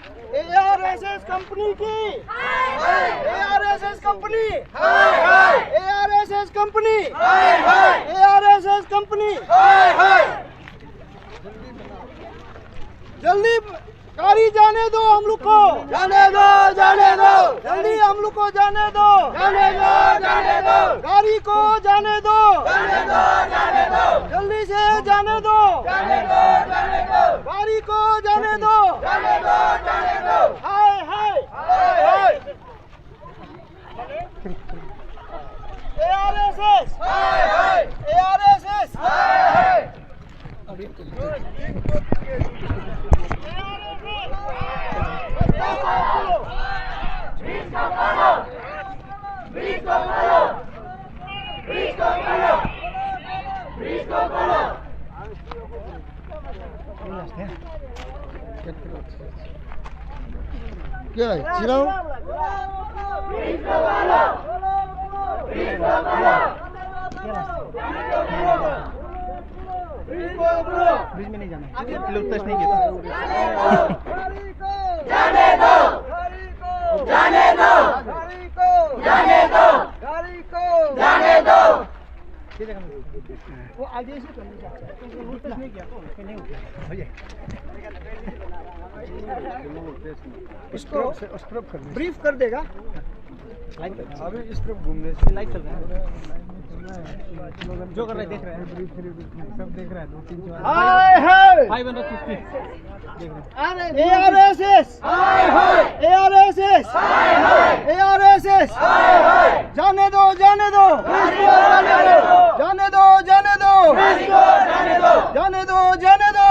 ARSS company की ARSS company ARSS company ARSS company जल्दी गाड़ी जाने दो हम लोग को, जाने दो जल्दी हम लोग को जाने दो, गाड़ी को जाने दो, जल्दी से जाने दो, गाड़ी को जाने दो, हाय हाय ARSS ARSS क्या है चिराओ ब्रिज में नहीं जाना, लोग टच नहीं किया। जाने दो जाने दो जाने दो जाने दो वो आगे से करनी चाहिए, लोग टच नहीं किया तो नहीं हो गया भैया। इसको ब्रीफ कर देगा, अभी इस तरफ घूमने से लाइट चल रहा है, जो कर रहे देख रहे हैं, सब देख रहे हैं, 2-3 550 देख रहे हैं। ARSS ARSS ARSS जाने दो जाने दो जाने दो जाने दो जाने दो जाने दो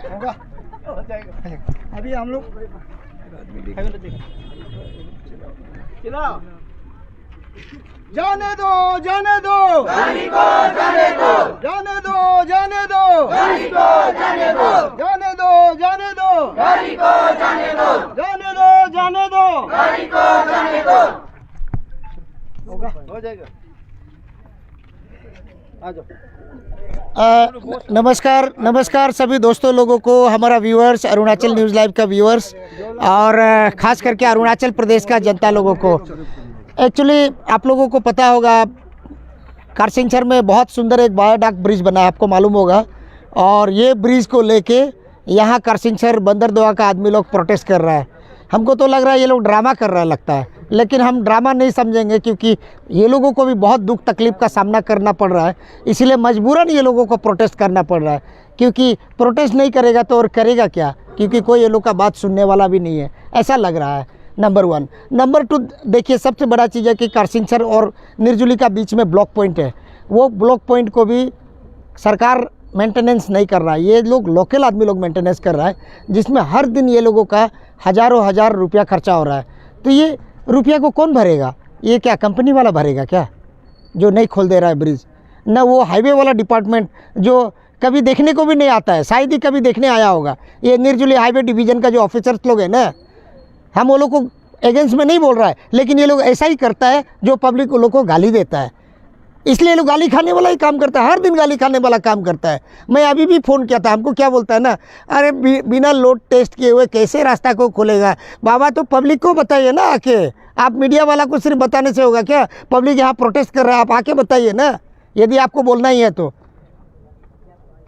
होगा, हो जाएगा। अभी हम लोग चलाओ, जाने दो जाने दो गाड़ी को जाने दो जाने दो जाने दो गाड़ी को जाने दो जाने दो जाने दो गाड़ी को जाने दो जाने दो जाने दो गाड़ी को जाने दो होगा, हो जाएगा। आ जाओ। नमस्कार सभी दोस्तों लोगों को, हमारा व्यूअर्स, अरुणाचल न्यूज़ लाइव का व्यूअर्स और ख़ास करके अरुणाचल प्रदेश का जनता लोगों को। एक्चुअली आप लोगों को पता होगा कारसिंगछर में बहुत सुंदर एक बायोडाक ब्रिज बना है, आपको मालूम होगा। और ये ब्रिज को लेके यहाँ कारसिंगछर बंदरदेवा का आदमी लोग प्रोटेस्ट कर रहा है। हमको तो लग रहा है ये लोग ड्रामा कर रहा है लगता है, लेकिन हम ड्रामा नहीं समझेंगे क्योंकि ये लोगों को भी बहुत दुख तकलीफ़ का सामना करना पड़ रहा है, इसलिए मजबूरन ये लोगों को प्रोटेस्ट करना पड़ रहा है। क्योंकि प्रोटेस्ट नहीं करेगा तो और करेगा क्या, क्योंकि कोई ये लोग का बात सुनने वाला भी नहीं है, ऐसा लग रहा है। नंबर 1। नंबर 2, देखिए सबसे बड़ा चीज़ है कि कारसिंगछर और निर्जुली का बीच में ब्लॉक पॉइंट है, वो ब्लॉक पॉइंट को भी सरकार मेंटेनेंस नहीं कर रहा है, ये लोग लोकल आदमी लोग मेंटेनेंस कर रहा है, जिसमें हर दिन ये लोगों का हज़ार रुपया खर्चा हो रहा है। तो ये रुपया को कौन भरेगा? ये क्या कंपनी वाला भरेगा क्या, जो नहीं खोल दे रहा है ब्रिज? ना वो हाईवे वाला डिपार्टमेंट जो कभी देखने को भी नहीं आता है, शायद ही कभी देखने आया होगा। ये निर्जुली हाईवे डिवीज़न का जो ऑफिसर्स लोग हैं ना, हम वो लोग को एगेंस्ट में नहीं बोल रहा है, लेकिन ये लोग ऐसा ही करता है जो पब्लिक लोग को गाली देता है, इसलिए लोग गाली खाने वाला ही काम करता है, हर दिन गाली खाने वाला काम करता है। मैं अभी भी फ़ोन किया था, हमको क्या बोलता है ना, अरे बिना लोड टेस्ट किए हुए कैसे रास्ता को खोलेगा? बाबा तो पब्लिक को बताइए ना आके, आप मीडिया वाला को सिर्फ बताने से होगा क्या? पब्लिक यहाँ प्रोटेस्ट कर रहा है, आप आके बताइए ना, यदि आपको बोलना ही है तो।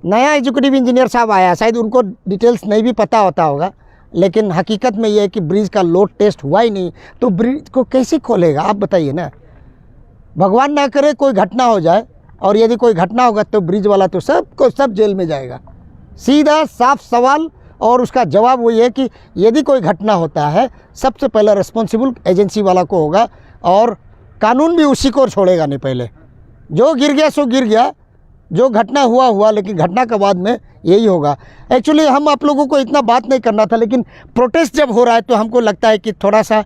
नया एजुकेटिव इंजीनियर साहब आया, शायद उनको डिटेल्स नहीं भी पता होता होगा, लेकिन हकीकत में ये है कि ब्रिज का लोड टेस्ट हुआ ही नहीं, तो ब्रिज को कैसे खोलेगा आप बताइए ना। भगवान ना करे कोई घटना हो जाए, और यदि कोई घटना होगा तो ब्रिज वाला तो सब जेल में जाएगा। सीधा साफ सवाल, और उसका जवाब वही है कि यदि कोई घटना होता है सबसे पहले रिस्पॉन्सिबल एजेंसी वाला को होगा, और कानून भी उसी को छोड़ेगा नहीं। पहले जो गिर गया सो गिर गया, जो घटना हुआ, लेकिन घटना के बाद में यही होगा। एक्चुअली हम आप लोगों को इतना बात नहीं करना था, लेकिन प्रोटेस्ट जब हो रहा है तो हमको लगता है कि थोड़ा सा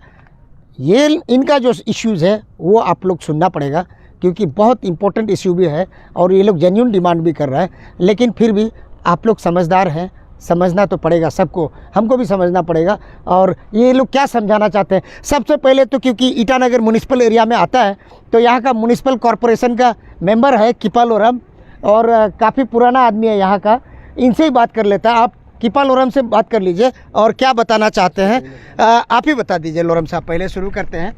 ये इनका जो इश्यूज़ है वो आप लोग सुनना पड़ेगा, क्योंकि बहुत इंपॉर्टेंट इश्यू भी है और ये लोग जेन्युइन डिमांड भी कर रहा है। लेकिन फिर भी आप लोग समझदार हैं, समझना तो पड़ेगा सबको, हमको भी समझना पड़ेगा। और ये लोग क्या समझाना चाहते हैं? सबसे पहले तो क्योंकि ईटानगर म्युनिसिपल एरिया में आता है, तो यहाँ का म्युनिसिपल कॉरपोरेशन का मेंबर है किपालोरम, और काफ़ी पुराना आदमी है यहाँ का, इनसे ही बात कर लेता है। आप किपा लोरम से बात कर लीजिए और क्या बताना चाहते हैं आप ही बता दीजिए। लोरम साहब पहले शुरू करते हैं।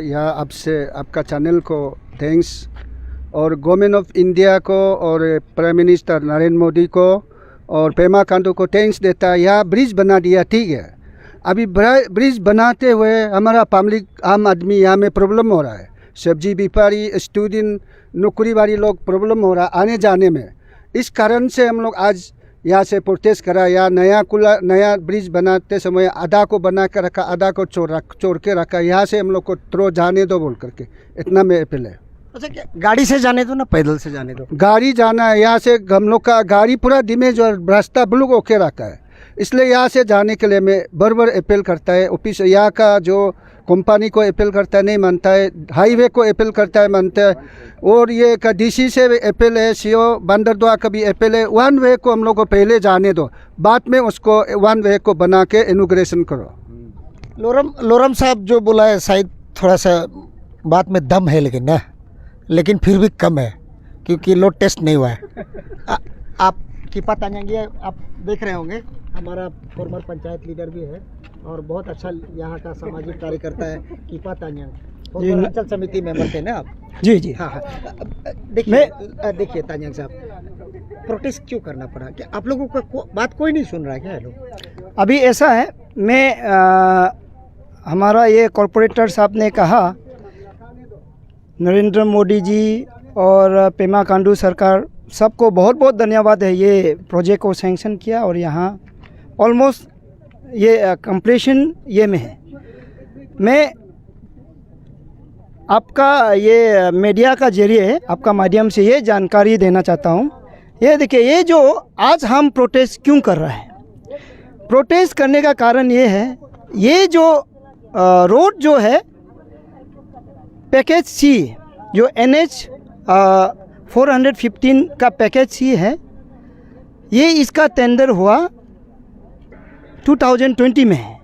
यह आपसे आपका चैनल को थैंक्स, और गवर्नमेंट ऑफ इंडिया को और प्राइम मिनिस्टर नरेंद्र मोदी को और पेमा खांडू को थैंक्स देता है। यह ब्रिज बना दिया, ठीक है। अभी ब्रिज बनाते हुए हमारा पब्लिक आम आदमी यहाँ में प्रॉब्लम हो रहा है। सब्जी व्यापारी, स्टूडेंट, नौकरी वाली लोग प्रॉब्लम हो रहा है आने जाने में। इस कारण से हम लोग आज यहाँ से प्रोटेस्ट करा। या नया ब्रिज बनाते समय आधा को बना कर रखा, आधा को छोड़ के रखा। यहाँ से हम लोग को थ्रो जाने दो बोल करके, इतना में अपील है। अच्छा, क्या गाड़ी से जाने दो ना पैदल से जाने दो? गाड़ी जाना है यहाँ से। हम लोग का गाड़ी पूरा दिमे जो रास्ता ब्लॉक होके रखा है, इसलिए यहाँ से जाने के लिए मैं बार अपील करता है। ऑफिस यहाँ का जो कंपनी को अपील करता है, नहीं मानता है। हाईवे को अपील करता है, मानता है। और ये का डीसी से भी अपील है, सीओ बंदरदुआ का भी अपील है। वन वे को हम लोग को पहले जाने दो, बाद में उसको वन वे को बना के इनॉग्रेशन करो। लोरम साहब जो बोला है शायद थोड़ा सा बात में दम है, लेकिन फिर भी कम है क्योंकि लोड टेस्ट नहीं हुआ है। आप किपा तान्यांग आप देख रहे होंगे, हमारा फॉर्मर पंचायत लीडर भी है और बहुत अच्छा यहाँ का सामाजिक कार्यकर्ता है किपा तान्यांग। अंचल समिति मेंबर थे ना आप? जी जी। हाँ। देखिए तान्यांग साहब, प्रोटेस्ट क्यों करना पड़ा? क्या आप लोगों का बात कोई नहीं सुन रहा है क्या? लोग अभी ऐसा है, हमारा ये कॉरपोरेटर साहब ने कहा, नरेंद्र मोदी जी और पेमा खांडू सरकार सबको बहुत बहुत धन्यवाद है। ये प्रोजेक्ट को सैंक्शन किया और यहाँ ऑलमोस्ट ये कंप्लीशन ये में है। मैं आपका ये मीडिया का जरिए, आपका माध्यम से ये जानकारी देना चाहता हूँ। ये देखिए, ये जो आज हम प्रोटेस्ट क्यों कर रहे हैं, प्रोटेस्ट करने का कारण ये है, ये जो रोड जो है पैकेज सी, जो NH 415 का पैकेज सी है, ये इसका टेंडर हुआ 2020 में है।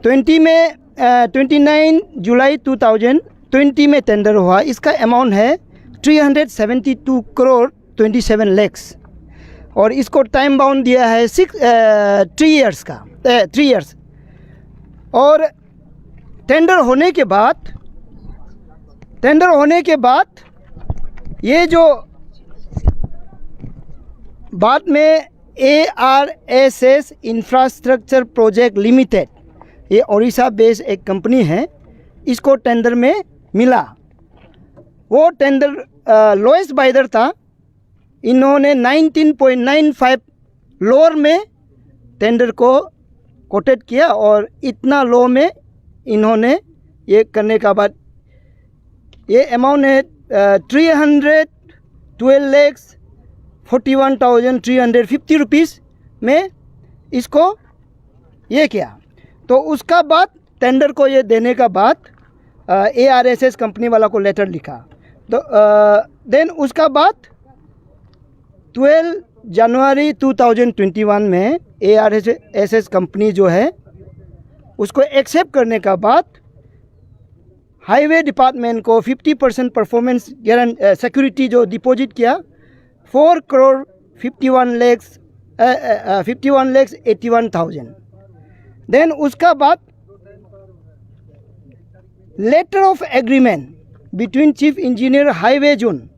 29 जुलाई 2020 में टेंडर हुआ। इसका अमाउंट है 372 करोड़ 27 लाख और इसको टाइम बाउंड दिया है 3 इयर्स का, 3 इयर्स। और टेंडर होने के बाद ये जो बाद में ARSS इंफ्रास्ट्रक्चर प्रोजेक्ट लिमिटेड, ये ओडिशा बेस्ड एक कंपनी है, इसको टेंडर में मिला। वो टेंडर लोएस्ट बाइडर था। इन्होंने 19.95 लोअर में टेंडर को कोटेड किया और इतना लो में इन्होंने ये करने का बाद ये अमाउंट है 312,41,350 रुपीज़ में इसको ये किया। तो उसका बाद टेंडर को ये देने का बाद ARSS कंपनी वाला को लेटर लिखा। तो देन उसका बाद 12 जनवरी 2021 में ARSS कंपनी जो है उसको एक्सेप्ट करने का बाद हाईवे डिपार्टमेंट को 50% परफॉर्मेंस सिक्योरिटी जो डिपॉजिट किया 4 करोड़ 51 लाख 81,000। देन उसका बाद letter of agreement between chief engineer highway zone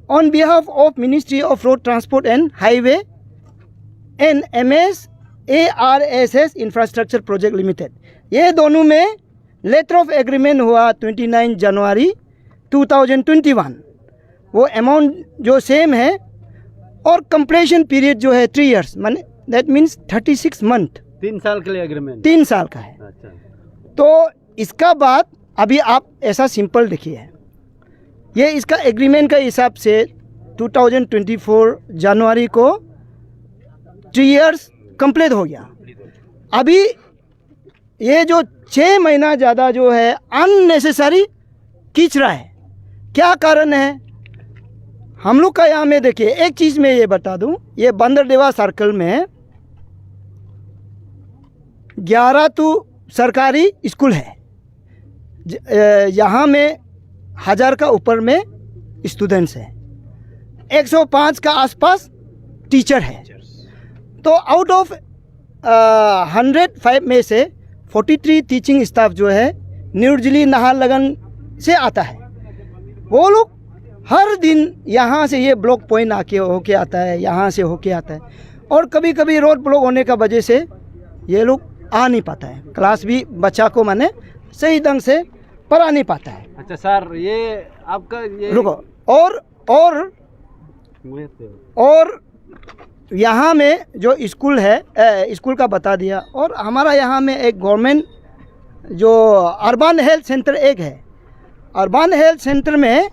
on behalf of ministry of road transport and highway and MS ARSS infrastructure project limited, ये दोनों में लेटर ऑफ एग्रीमेंट हुआ 29 जनवरी 2021। वो अमाउंट जो सेम है और कंप्लीशन पीरियड जो है 3 इयर्स, माने दैट मीन्स 36 मंथ, 3 साल के लिए एग्रीमेंट, 3 साल का है। अच्छा। तो इसका बाद अभी आप ऐसा सिंपल देखिए, ये इसका एग्रीमेंट का हिसाब से 2024 जनवरी को 3 इयर्स कंप्लीट हो गया। अभी ये जो 6 महीना ज़्यादा जो है अननेसेसरी खींच रहा है। क्या कारण है? हम लोग का यहाँ में देखिए, एक चीज़ मैं ये बता दूं, ये बंदरदेवा सर्कल में 11 तो सरकारी स्कूल है, यहाँ में 1000 का ऊपर में स्टूडेंट्स हैं। 105 का आसपास टीचर है। तो आउट ऑफ 105 में से 43 टीचिंग स्टाफ जो है न्यू दिल्ली नाहरलगुन से आता है। वो लोग हर दिन यहाँ से ये ब्लॉक पॉइंट आके होके आता है, यहाँ से होके आता है, और कभी कभी रोड ब्लॉक होने का वजह से ये लोग आ नहीं पाता है, क्लास भी बच्चा को माने सही ढंग से पढ़ा नहीं पाता है। अच्छा सर, ये आपका ये रुको, और यहाँ में जो स्कूल है, स्कूल का बता दिया, और हमारा यहाँ में एक गवर्नमेंट जो अर्बन हेल्थ सेंटर एक है। अर्बन हेल्थ सेंटर में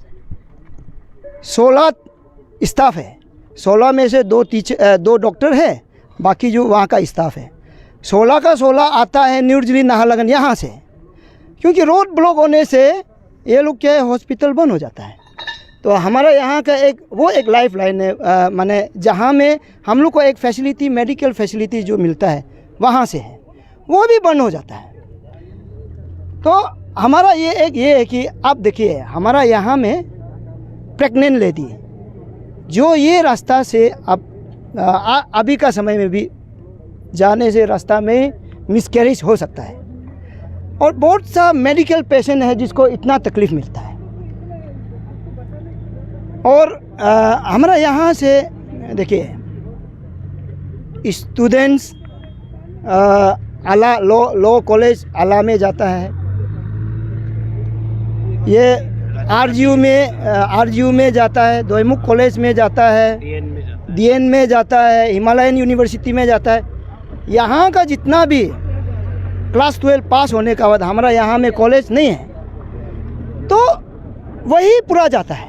16 स्टाफ है, 16 में से 2 डॉक्टर है, बाकी जो वहाँ का स्टाफ है 16 का 16 आता है न्यू दिल्ली नाहरलगुन यहाँ से। क्योंकि रोड ब्लॉक होने से ये लोग क्या है, हॉस्पिटल बंद हो जाता है। तो हमारा यहाँ का एक लाइफ लाइन है, माने जहाँ में हम लोग को एक फैसिलिटी, मेडिकल फैसिलिटी जो मिलता है वहाँ से है, वो भी बंद हो जाता है। तो हमारा ये है कि आप देखिए, हमारा यहाँ में प्रेग्नेंट लेडी जो ये रास्ता से अब अभी का समय में भी जाने से रास्ता में मिसकैरेज हो सकता है, और बहुत सा मेडिकल पेशेंट है जिसको इतना तकलीफ़ मिलता है। और हमारा यहाँ से देखिए स्टूडेंट्स आला लॉ कॉलेज आला में जाता है, ये आरजीयू में जाता है, दोईमुख कॉलेज में जाता है, डीएन में जाता है, हिमालयन यूनिवर्सिटी में जाता है। यहाँ का जितना भी क्लास 12 पास होने का बाद हमारा यहाँ में कॉलेज नहीं है, तो वही पूरा जाता है।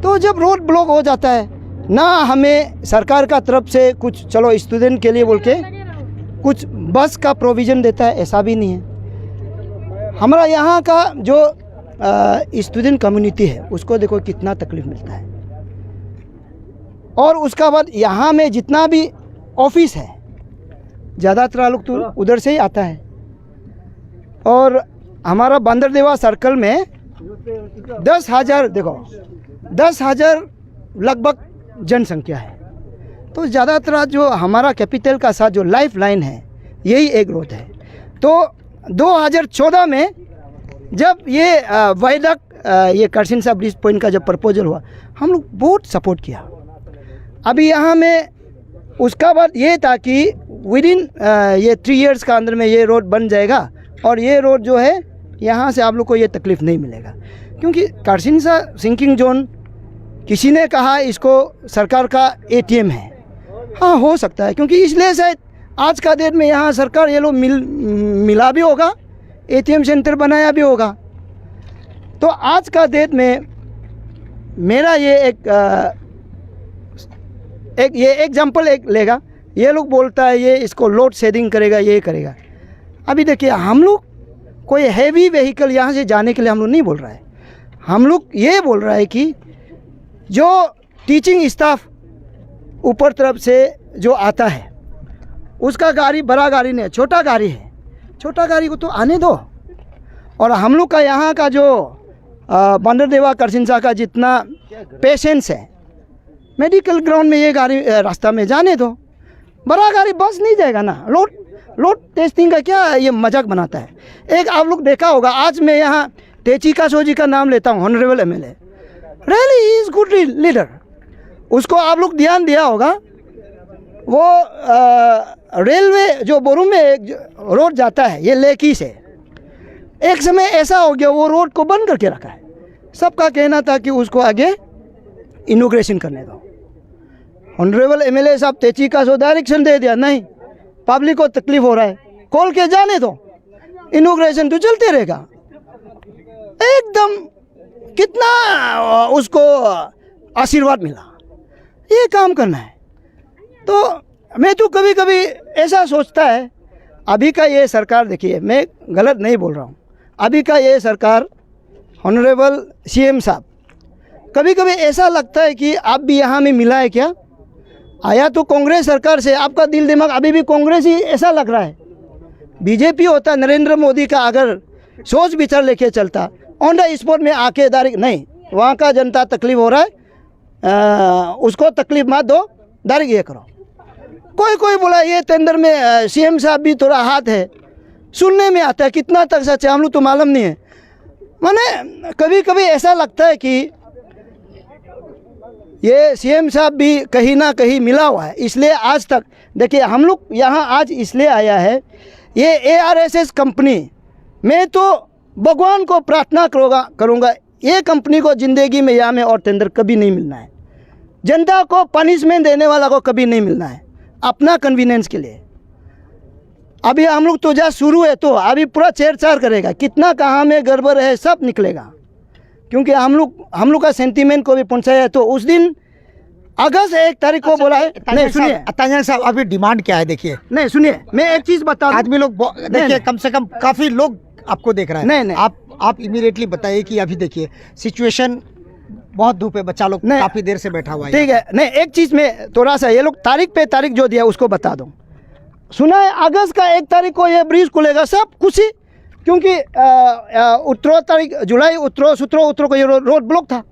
तो जब रोड ब्लॉक हो जाता है ना, हमें सरकार का तरफ से कुछ चलो स्टूडेंट के लिए बोल के कुछ बस का प्रोविज़न देता है, ऐसा भी नहीं है। हमारा यहाँ का जो स्टूडेंट कम्युनिटी है उसको देखो कितना तकलीफ़ मिलता है। और उसका बाद यहाँ में जितना भी ऑफिस है ज़्यादातर लोग तो उधर से ही आता है। और हमारा बंदरदेवा सर्कल में 10,000 लगभग जनसंख्या है। तो ज़्यादातर जो हमारा कैपिटल का साथ जो लाइफ लाइन है यही एक रोड है। तो 2014 में जब ये वायडक्ट ये करसिनसा ब्रिज पॉइंट का जब प्रपोजल हुआ, हम लोग बहुत सपोर्ट किया। अभी यहाँ में उसका बाद ये था कि विदिन ये 3 इयर्स का अंदर में ये रोड बन जाएगा, और ये रोड जो है यहाँ से आप लोग को ये तकलीफ़ नहीं मिलेगा। क्योंकि करसिनसा सिंकिंग जोन किसी ने कहा इसको सरकार का एटीएम है। हाँ, हो सकता है, क्योंकि इसलिए शायद आज का डेट में यहाँ सरकार ये लोग मिला भी होगा, एटीएम सेंटर बनाया भी होगा। तो आज का डेट में मेरा ये ये एग्जाम्पल लेगा, ये लोग बोलता है ये इसको लोड शेडिंग करेगा, ये करेगा। अभी देखिए, हम लोग कोई हैवी व्हीकल यहाँ से जाने के लिए हम लोग नहीं बोल रहा है, हम लोग ये बोल रहा है कि जो टीचिंग स्टाफ ऊपर तरफ से जो आता है उसका गाड़ी बड़ा गाड़ी नहीं है, छोटा गाड़ी है, छोटा गाड़ी को तो आने दो। और हम लोग का यहाँ का जो बंदरदेवा करसिनसा का जितना पेशेंट्स है, मेडिकल ग्राउंड में ये गाड़ी रास्ता में जाने दो। बड़ा गाड़ी बस नहीं जाएगा ना। लोड टेस्टिंग का क्या ये मजाक बनाता है। एक आप लोग देखा होगा, आज मैं यहाँ तेची कासो जी का नाम लेता हूँ, honourable MLA, really he is good leader. उसको आप लोग ध्यान दिया होगा, वो रेलवे जो बोरू में एक रोड जाता है ये लेकी से, एक समय ऐसा हो गया वो रोड को बंद करके रखा है। सबका कहना था कि उसको आगे इनोग्रेशन करने दो। ऑनरेबल एमएलए साहब तेची कासो डायरेक्शन दे दिया, नहीं, पब्लिक को तकलीफ हो रहा है, खोल के जाने दो, इनोग्रेशन तो चलते रहेगा। एकदम कितना उसको आशीर्वाद मिला, ये काम करना है। तो मैं तो कभी कभी ऐसा सोचता है, अभी का ये सरकार, देखिए मैं गलत नहीं बोल रहा हूँ, अभी का ये सरकार ऑनरेबल सीएम साहब, कभी कभी ऐसा लगता है कि आप भी यहाँ में मिला है क्या। आया तो कांग्रेस सरकार से, आपका दिल दिमाग अभी भी कांग्रेस ही ऐसा लग रहा है। बीजेपी होता नरेंद्र मोदी का अगर सोच विचार लेके चलता, ऑन द स्पॉट में आके डायरेक्ट नहीं, वहाँ का जनता तकलीफ हो रहा है, उसको तकलीफ मत दो, डायरेक्ट ये करो। कोई कोई बोला ये टेंडर में सीएम साहब भी थोड़ा हाथ है, सुनने में आता है, कितना तक सच है हम लोग तो मालूम नहीं है। माने कभी कभी ऐसा लगता है कि ये सीएम साहब भी कहीं ना कहीं मिला हुआ है, इसलिए आज तक देखिए हम लोग यहाँ आज इसलिए आया है। ये ARSS कंपनी, मैं तो भगवान को प्रार्थना करूँगा ये कंपनी को ज़िंदगी में यहाँ में और टेंडर कभी नहीं मिलना है। जनता को पनिशमेंट देने वाला को कभी नहीं मिलना है अपना कन्वीनियंस के लिए। अभी हम लोग तो जहाँ शुरू है तो अभी पूरा छेड़छाड़ करेगा, कितना कहाँ में गड़बड़ है सब निकलेगा, क्योंकि हम लोग का सेंटीमेंट को भी पहुँचाया है। तो उस दिन अगस्त 1 तारीख को बोला है। नहीं सुनिए तांजान साहब, अभी डिमांड क्या है देखिए। नहीं सुनिए, मैं एक चीज़ बता दूं। आदमी लोग देखिए, कम से कम काफ़ी लोग आपको देख रहे हैं। नहीं। आप इमीडिएटली बताइए कि अभी देखिए सिचुएशन बहुत धूप है, बच्चा लोग काफ़ी देर से बैठा हुआ है। ठीक है, नहीं एक चीज़ में थोड़ा सा ये लोग तारीख पे तारीख जो दिया उसको बता दूँ। सुना है अगस्त का 1 तारीख को ये ब्रिज खुलेगा, सब खुशी, क्योंकि 18 तारीख जुलाई 17 को ये रोड ब्लॉक था।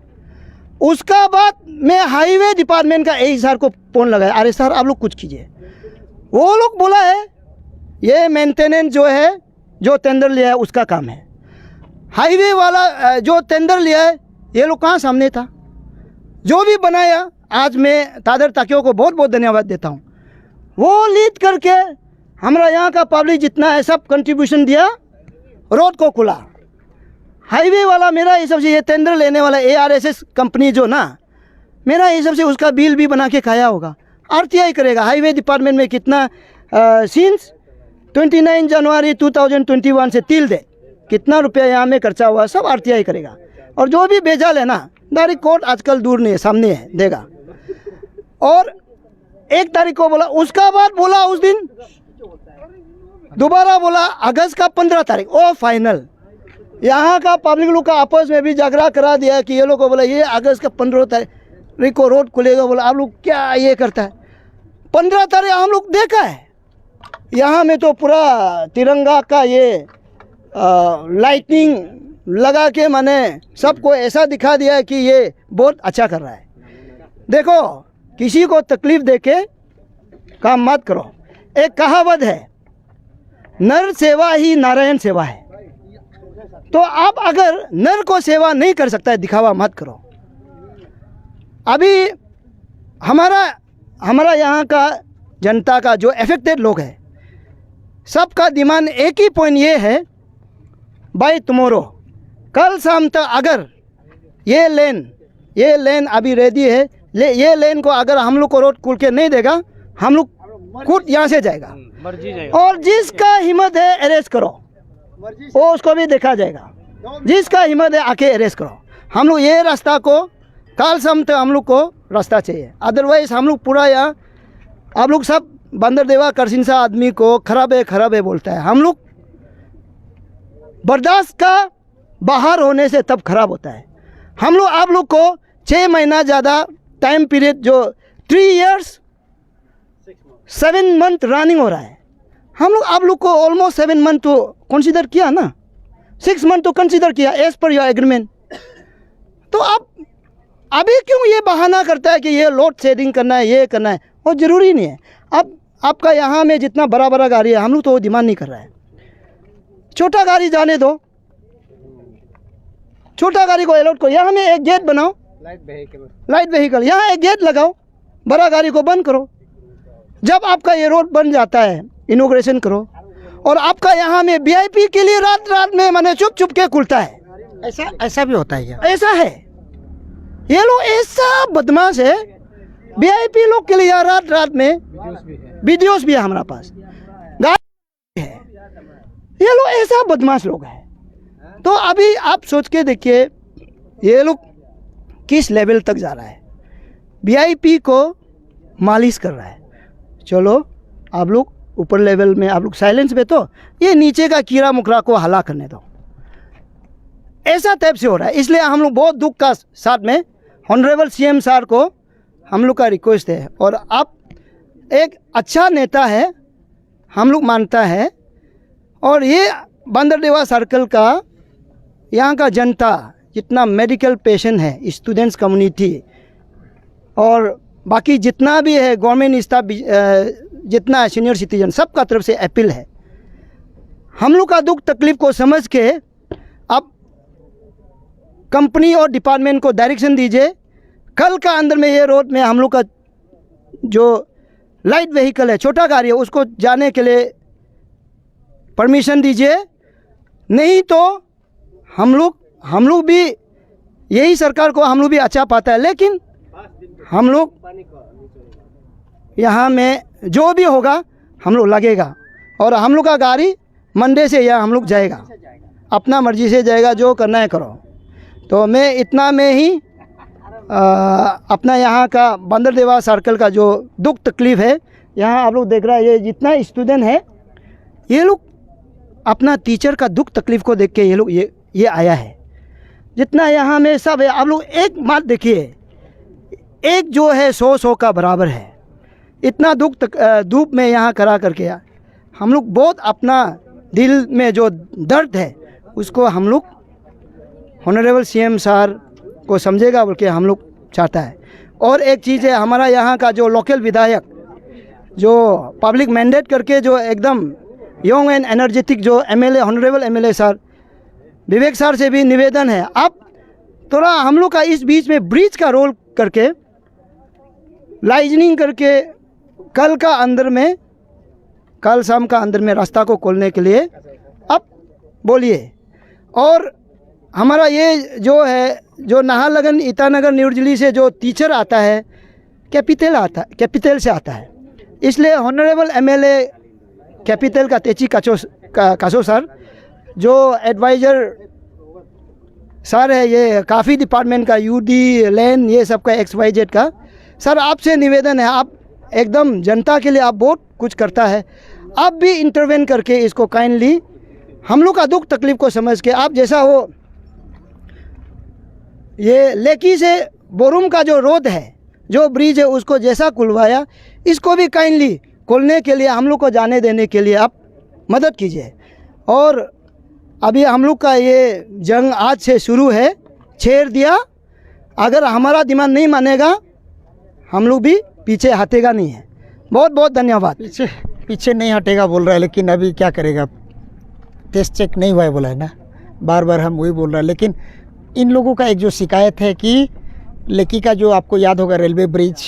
उसका बाद मैं हाईवे डिपार्टमेंट का एक सर को फोन लगाया, अरे सर आप लोग कुछ कीजिए। वो लोग बोला है ये मेंटेनेंस जो है, जो टेंडर लिया है उसका काम है। हाईवे वाला जो टेंडर लिया है ये लोग कहाँ सामने था, जो भी बनाया। आज मैं तादर ताकियों को बहुत बहुत धन्यवाद देता हूँ। वो लीड करके हमारा यहाँ का पब्लिक जितना है सब कंट्रीब्यूशन दिया, रोड को खुला। हाईवे वाला मेरा हिसाब से ये टेंडर लेने वाला ARSS कंपनी जो ना, मेरा हिसाब से उसका बिल भी बना के खाया होगा। RTI करेगा हाईवे डिपार्टमेंट में कितना सिंस 29 जनवरी 2021 से टिल दे कितना रुपया यहाँ में खर्चा हुआ सब RTI करेगा। और जो भी भेजा लेना डायरेक्ट कोर्ट आजकल दूर नहीं है, सामने है, देगा। और 1 तारीख को बोला, उसका बाद बोला उस दिन दोबारा बोला अगस्त का 15 तारीख ओ फाइनल। यहाँ का पब्लिक लोग का आपस में भी झगड़ा करा दिया कि ये लोग को बोला ये अगस्त का 15 तारीख को रोड खुलेगा। बोला आप लोग क्या ये करता है। 15 तारीख हम लोग देखा है, यहाँ में तो पूरा तिरंगा का ये लाइटिंग लगा के मैंने सबको ऐसा दिखा दिया है कि ये बहुत अच्छा कर रहा है। देखो किसी को तकलीफ देके काम मत करो। एक कहावत है, नर सेवा ही नारायण सेवा है। तो आप अगर नर को सेवा नहीं कर सकता है, दिखावा मत करो। अभी हमारा यहाँ का जनता का जो अफेक्टेड लोग है, सबका डिमांड एक ही पॉइंट ये है, बाय टुमारो कल शाम तक अगर ये लेन अभी रेडी है, ये लेन को अगर हम लोग को रोड खुल के नहीं देगा, हम लोग खुद यहाँ से जाएगा। और जिसका हिम्मत है अरेस्ट करो, वो उसको भी देखा जाएगा। जिसका हिम्मत है आके अरेस्ट करो। हम लोग ये रास्ता को कल शाम तक हम लोग को रास्ता चाहिए, अदरवाइज हम लोग पूरा यहाँ आप लोग सब बंदरदेवा करसिंसा आदमी को खराब है बोलता है। हम लोग बर्दाश्त का बाहर होने से तब खराब होता है। हम लोग आप लोग को 6 महीना ज़्यादा टाइम पीरियड जो 3 years 7 month रनिंग हो रहा है, हम लोग आप लोग को ऑलमोस्ट 7 month तो कंसीडर किया ना, 6 month तो कंसीडर किया एज पर योर एग्रीमेंट। तो आप अभी क्यों ये बहाना करता है कि ये लोड शेडिंग करना है, ये करना है, वो ज़रूरी नहीं है। अब आपका यहाँ में जितना बड़ा गाड़ी है हम लोग तो वो डिमांड नहीं कर रहा है। छोटा गाड़ी जाने दो, छोटा गाड़ी को अलॉट करो। यहाँ में एक गेट बनाओ, लाइट व्हीकल यहाँ एक गेट लगाओ, बड़ा गाड़ी को बंद करो। जब आपका ये रोड बन जाता है इनॉग्रेशन करो। और आपका यहाँ में VIP के लिए रात में मैंने चुप के खुलता है। ऐसा भी होता है क्या? ऐसा है, ये लोग ऐसा बदमाश है। VIP लोग के लिए रात में वीडियोस भी है हमारा पास, गाड़ी है। ये लोग ऐसा बदमाश लोग हैं। तो अभी आप सोच के देखिए ये लोग किस लेवल तक जा रहा है। VIP को मालिश कर रहा है। चलो आप लोग ऊपर लेवल में आप लोग साइलेंस में, तो ये नीचे का कीड़ा मुकरा को हला करने दो। ऐसा टाइप से हो रहा है। इसलिए हम लोग बहुत दुख का साथ में ऑनरेबल CM सर को हम लोग का रिक्वेस्ट है। और आप एक अच्छा नेता है, हम लोग मानता है। और ये बंदरदेवा सर्कल का यहाँ का जनता जितना मेडिकल पेशेंट है, स्टूडेंट्स कम्युनिटी, और बाकी जितना भी है गवर्नमेंट स्टाफ, जितना है सीनियर सिटीजन, सबका तरफ से अपील है, हम लोग का दुख तकलीफ को समझ के अब कंपनी और डिपार्टमेंट को डायरेक्शन दीजिए। कल का अंदर में ये रोड में हम लोग का जो लाइट व्हीकल है, छोटा गाड़ी है, उसको जाने के लिए परमिशन दीजिए। नहीं तो हम लोग भी यही सरकार को हम लोग भी अच्छा पाता है, लेकिन हम लोग यहाँ में जो भी होगा हम लोग लगेगा और हम लोग का गाड़ी मंडे से यहाँ हम लोग जाएगा, अपना मर्जी से जाएगा, जो करना है करो। तो मैं इतना में ही अपना यहाँ का बंदरदेवा सर्कल का जो दुख तकलीफ़ है, यहाँ आप लोग देख रहे हैं ये जितना स्टूडेंट है, ये लोग अपना टीचर का दुख तकलीफ़ को देख के ये लोग ये आया है। जितना यहाँ में सब है, आप लोग एक बात देखिए, एक जो है 100 का बराबर है। इतना धूप में यहाँ करा करके हम लोग बहुत अपना दिल में जो दर्द है उसको हम लोग ऑनरेबल सीएम सर को समझेगा बोल के हम लोग चाहता है। और एक चीज़ है, हमारा यहाँ का जो लोकल विधायक जो पब्लिक मैंडेट करके जो एकदम यंग एंड एनर्जेटिक जो एमएलए, ऑनरेबल एमएलए सर विवेक सर से भी निवेदन है, आप थोड़ा हम लोग का इस बीच में ब्रिज का रोल करके लाइजनिंग करके कल शाम का अंदर में रास्ता को खोलने के लिए अब बोलिए। और हमारा ये जो है, जो नाहरलगुन ईटानगर न्यू दिल्ली से जो टीचर आता है कैपिटल से आता है, इसलिए ऑनरेबल एमएलए कैपिटल का तेची कासो सर जो एडवाइज़र सर है, ये काफ़ी डिपार्टमेंट का यूडी लैंड ये सब का XYZ का सर, आपसे निवेदन है, आप एकदम जनता के लिए आप बहुत कुछ करता है, आप भी इंटरवेन करके इसको काइंडली हम लोग का दुख तकलीफ़ को समझ के आप जैसा हो, ये लेकी से बोरुम का जो रोड है, जो ब्रिज है, उसको जैसा खुलवाया, इसको भी काइंडली खोलने के लिए हम लोग को जाने देने के लिए आप मदद कीजिए। और अभी हम लोग का ये जंग आज से शुरू है, छेड़ दिया, अगर हमारा दिमाग नहीं मानेगा हम लोग भी पीछे हटेगा नहीं है। बहुत बहुत धन्यवाद। पीछे नहीं हटेगा बोल रहा है, लेकिन अभी क्या करेगा, टेस्ट चेक नहीं हुआ है बोला है ना, बार बार हम वही बोल रहे हैं। लेकिन इन लोगों का एक जो शिकायत है कि लेकी का जो आपको याद होगा रेलवे ब्रिज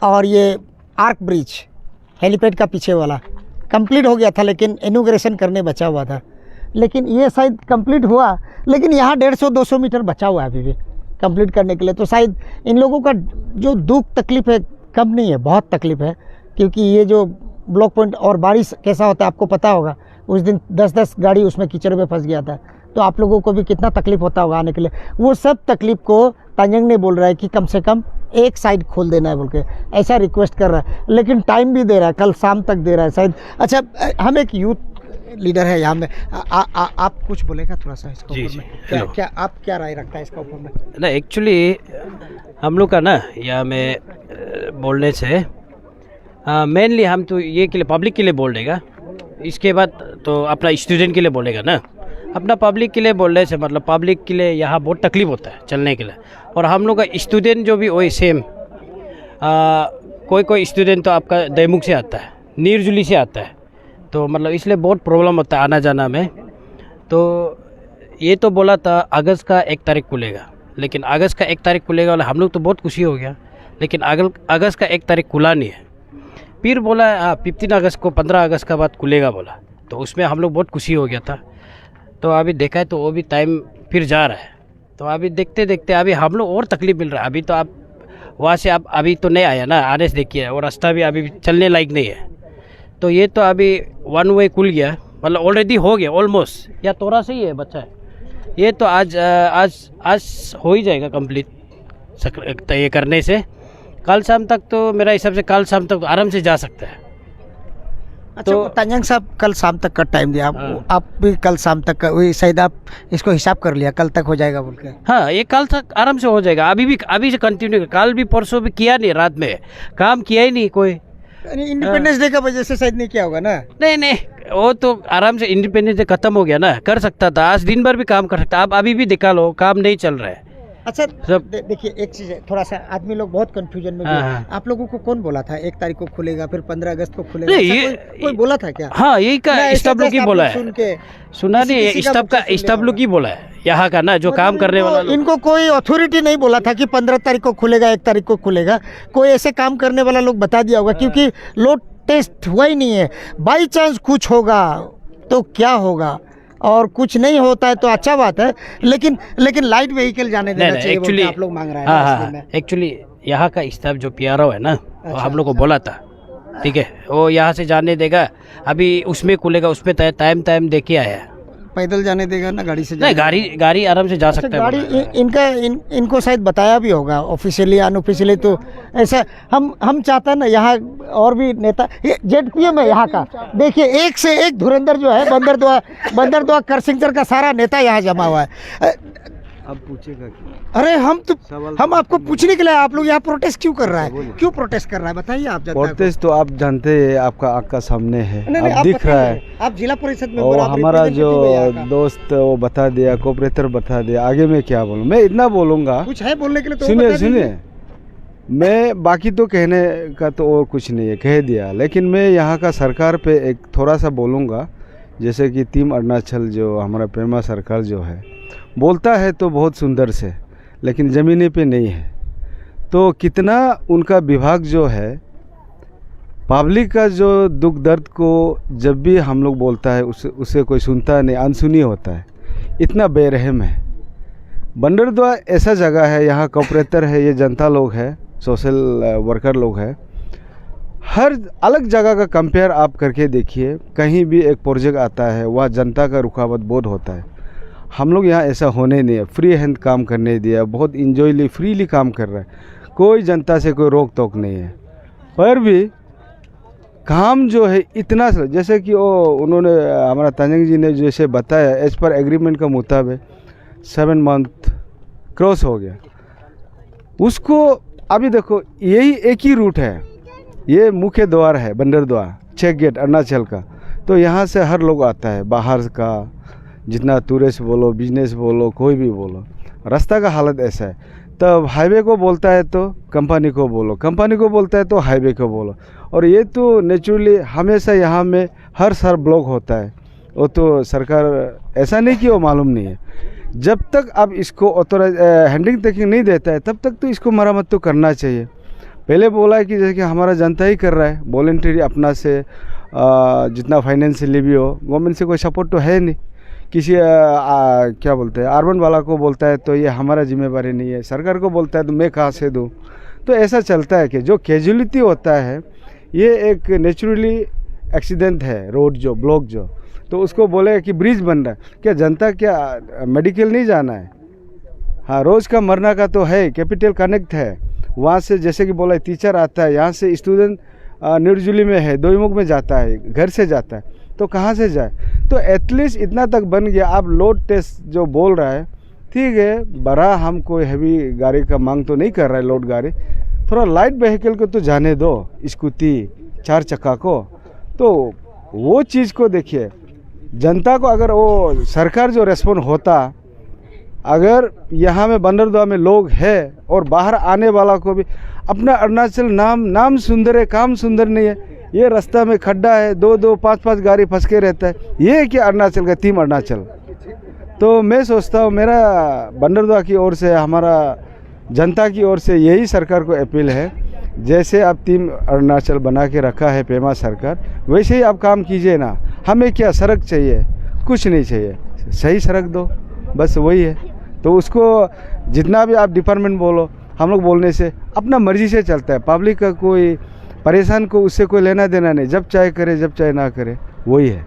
और ये आर्क ब्रिज हेलीपैड का पीछे वाला कंप्लीट हो गया था, लेकिन इनॉग्रेशन करने बचा हुआ था, लेकिन ये शायद कंप्लीट हुआ, लेकिन यहाँ 150-200 मीटर बचा हुआ है अभी भी कंप्लीट करने के लिए। तो शायद इन लोगों का जो दुख तकलीफ़ है कम नहीं है, बहुत तकलीफ़ है, क्योंकि ये जो ब्लॉक पॉइंट और बारिश कैसा होता है आपको पता होगा, उस दिन 10-10 गाड़ी उसमें कीचड़ में फंस गया था, तो आप लोगों को भी कितना तकलीफ़ होता होगा आने के लिए। वो सब तकलीफ़ को तांजंग ने बोल रहा है कि कम से कम एक साइड खोल देना है बोल के, ऐसा रिक्वेस्ट कर रहा है, लेकिन टाइम भी दे रहा है, कल शाम तक दे रहा है शायद। अच्छा, हम एक यूथ लीडर है यहाँ में, आप कुछ बोलेगा थोड़ा सा इसके ऊपर में? क्या आप क्या राय रखता है इसका ऊपर में? ना एक्चुअली हम लोग का ना यहाँ में बोलने से मेनली हम तो ये के लिए पब्लिक के लिए बोल देगा, इसके बाद तो अपना स्टूडेंट के लिए बोलेगा ना। अपना पब्लिक के लिए बोलने से मतलब पब्लिक के लिए यहाँ बहुत तकलीफ होता है चलने के लिए, और हम लोग का स्टूडेंट जो भी वही सेम, कोई स्टूडेंट तो आपका दैमुख से आता है, नीरजुली से आता है, तो मतलब इसलिए बहुत प्रॉब्लम होता है आना जाना में। तो ये तो बोला था अगस्त का 1 तारीख खुलेगा, लेकिन अगस्त का 1 तारीख खुलेगा वाला हम लोग तो बहुत खुशी हो गया, लेकिन अगस्त का 1 तारीख खुला नहीं है। फिर बोला 15 अगस्त को 15 अगस्त का बाद खुलेगा बोला, तो उसमें हम लोग बहुत खुशी हो गया था। तो अभी देखा है तो वो भी टाइम फिर जा रहा है, तो अभी देखते देखते अभी हम लोग और तकलीफ मिल रहा है। अभी तो आप वहाँ से आप अभी तो नहीं आया ना, आने से देखिए, और रास्ता भी अभी चलने लायक नहीं है। तो ये तो अभी 1 वे खुल गया, मतलब ऑलरेडी हो गया ऑलमोस्ट, या थोड़ा सा ही है बच्चा है, ये तो आज हो ही जाएगा कंप्लीट ये करने से। कल शाम तक तो मेरा हिसाब से कल शाम तक तो आराम से जा सकता है। अच्छा, तो तांजंग साहब कल शाम तक का टाइम दिया, आप भी कल शाम तक का वही शायद आप इसको हिसाब कर लिया, कल तक हो जाएगा बोल के? हाँ, ये कल तक आराम से हो जाएगा। अभी से कंटिन्यू, कल भी परसों भी किया नहीं, रात में काम किया ही नहीं कोई। इंडिपेंडेंस डे का वजह से शायद नहीं किया होगा ना? नहीं, वो तो आराम से इंडिपेंडेंस डे खत्म हो गया ना, कर सकता था, आज दिन भर भी काम कर सकता। आप अभी भी दिखा लो काम नहीं चल रहा है, अच्छा सब- देखिए एक चीज है, थोड़ा सा आदमी लोग बहुत कंफ्यूजन में भी हाँ, है। हाँ। आप लोगों को कौन बोला था 1 तारीख को खुलेगा, फिर 15 अगस्त को खुलेगा? नहीं, ऐसा ये- कोई बोला था क्या? हाँ यही का ना, ऐसा स्टाफ लोग जैसे ही आप बोला लोग है, सुन के सुना किसी- नहीं, किसी का स्टाफ मुख से का सुन स्टाफ लिया लोग ही बोला है यहाँ का ना, जो मतलब काम करने वाला लोग। इनको कोई अथॉरिटी नहीं बोला था कि 15 तारीख को खुलेगा, 1 तारीख को खुलेगा। कोई ऐसे काम करने वाला लोग बता दिया होगा, क्योंकि लोड टेस्ट हुआ ही नहीं है। बाई चांस कुछ होगा तो क्या होगा, और कुछ नहीं होता है तो अच्छा बात है, लेकिन लाइट व्हीकल जाने देना चाहिए बोल के आप लोग मांग रहे हैं हाँ ना, हाँ असली में। एक्चुअली यहाँ का स्टाफ जो PRO है ना, वो अच्छा। हम लोग को बोला था, ठीक है, वो यहाँ से जाने देगा, अभी उसमें खुलेगा, उसमें टाइम देके आया है। पैदल जाने देगा ना, गाड़ी से नहीं, गाड़ी आराम से जा अच्छा, सकता है गाड़ी बोला है। इनका इनको शायद बताया भी होगा ऑफिशियली अनऑफिशियली। तो ऐसा हम चाहते हैं ना, यहाँ और भी नेता, ये ZPM है यहाँ का, देखिए एक से एक धुरंधर जो है, बंदरदुआ करसिंगसर का सारा नेता यहाँ जमा हुआ है। अब पूछेगा क्या? अरे हम आपको पूछने के लिए, आप लोग यहाँ प्रोटेस्ट क्यों कर रहा है, क्यों प्रोटेस्ट कर रहा है, बताइए आप जनता को। प्रोटेस्ट तो आप जानते हैं, आपका आँख का सामने है, नहीं, आप दिख रहा है। बताइए, आप जिला परिषद में और बराबर हमारा जो representative है यहाँ का। दोस्त वो बता दिया, कोऑपरेटर बता दिया, आगे मैं क्या बोलूँ? मैं इतना बोलूँगा, कुछ है बोलने के लिए तो सुनिए बता दीजिए। सुनिए, मैं बाकी तो कहने का तो और कुछ नहीं है, कह दिया, लेकिन मैं यहाँ का सरकार पे एक थोड़ा सा बोलूँगा। जैसे कि टीम अरुणाचल जो हमारा पेमा सरकार जो है, बोलता है तो बहुत सुंदर से, लेकिन ज़मीनी पे नहीं है। तो कितना उनका विभाग जो है, पब्लिक का जो दुख दर्द को जब भी हम लोग बोलता है उसे कोई सुनता नहीं, अनसुनी होता है, इतना बेरहम है। बंदरदुआ ऐसा जगह है, यहाँ कॉपरेटर है, ये जनता लोग है, सोशल वर्कर लोग है। हर अलग जगह का कंपेयर आप करके देखिए, कहीं भी एक प्रोजेक्ट आता है वहाँ जनता का रुकावट बहुत होता है। हम लोग यहाँ ऐसा होने नहीं है, फ्री हैंड काम करने दिया, बहुत इंजॉयली फ्रीली काम कर रहा है, कोई जनता से कोई रोक टोक नहीं है। पर भी काम जो है इतना, जैसे कि वो उन्होंने हमारा तंजंग जी ने जैसे बताया, एज पर एग्रीमेंट का मुताबिक 7 मंथ क्रॉस हो गया उसको। अभी देखो, यही एक ही रूट है, ये मुख्य द्वार है बंदरदुआ, चेक गेट अरुणाचल का। तो यहाँ से हर लोग आता है, बाहर का जितना टूरिस्ट बोलो, बिजनेस बोलो, कोई भी बोलो, रास्ता का हालत ऐसा है। तब हाईवे को बोलता है तो कंपनी को बोलो, कंपनी को बोलता है तो हाईवे को बोलो। और ये तो नेचुरली हमेशा यहाँ में हर साल ब्लॉक होता है। वो तो सरकार ऐसा नहीं कि वो मालूम नहीं है, जब तक अब इसको ऑथोराइज हैंडलिंग तक नहीं देता है तब तक तो इसको मरम्मत तो करना चाहिए। पहले बोला है कि जैसे कि हमारा जनता ही कर रहा है वॉलंटरी अपना से, जितना फाइनेंशियली भी हो, गवर्नमेंट से कोई सपोर्ट तो है नहीं। किसी क्या बोलते हैं, अर्बन वाला को बोलता है तो ये हमारा जिम्मेवारी नहीं है, सरकार को बोलता है तो मैं कहाँ से दूँ। तो ऐसा चलता है कि जो कैजुअलिटी होता है ये एक नेचुरली एक्सीडेंट है, रोड जो ब्लॉक जो, तो उसको बोले कि ब्रिज बन रहा है, क्या जनता क्या मेडिकल नहीं जाना है? हाँ, रोज़ का मरना का तो है, कैपिटल कनेक्ट है, वहाँ से जैसे कि बोला टीचर आता है, यहाँ से स्टूडेंट निर्जुली में है, दोईमुख में जाता है, घर से जाता है, तो कहाँ से जाए? तो एटलीस्ट इतना तक बन गया। आप लोड टेस्ट जो बोल रहा है, ठीक है, बड़ा हम कोई हैवी गाड़ी का मांग तो नहीं कर रहा है, लोड गाड़ी, थोड़ा लाइट व्हीकल को तो जाने दो, स्कूटी 4 चक्का को। तो वो चीज़ को देखिए, जनता को अगर वो सरकार जो रेस्पॉन्ड होता, अगर यहाँ में बंदरदुआ में लोग है और बाहर आने वाला को भी अपना अरुणाचल नाम सुंदर है, काम सुंदर नहीं है। ये रास्ता में खड्डा है, 2-2, 5-5 गाड़ी फंस के रहता है, ये है क्या अरुणाचल का टीम अरुणाचल? तो मैं सोचता हूँ, मेरा बंदरदुआ की ओर से, हमारा जनता की ओर से यही सरकार को अपील है, जैसे आप टीम अरुणाचल बना के रखा है पेमा सरकार, वैसे ही आप काम कीजिए ना। हमें क्या सड़क चाहिए? कुछ नहीं चाहिए, सही सड़क दो, बस वही है। तो उसको जितना भी आप डिपार्टमेंट बोलो, हम लोग बोलने से अपना मर्जी से चलता है, पब्लिक का कोई परेशान को उससे कोई लेना देना नहीं, जब चाहे करे जब चाहे ना करे, वही है।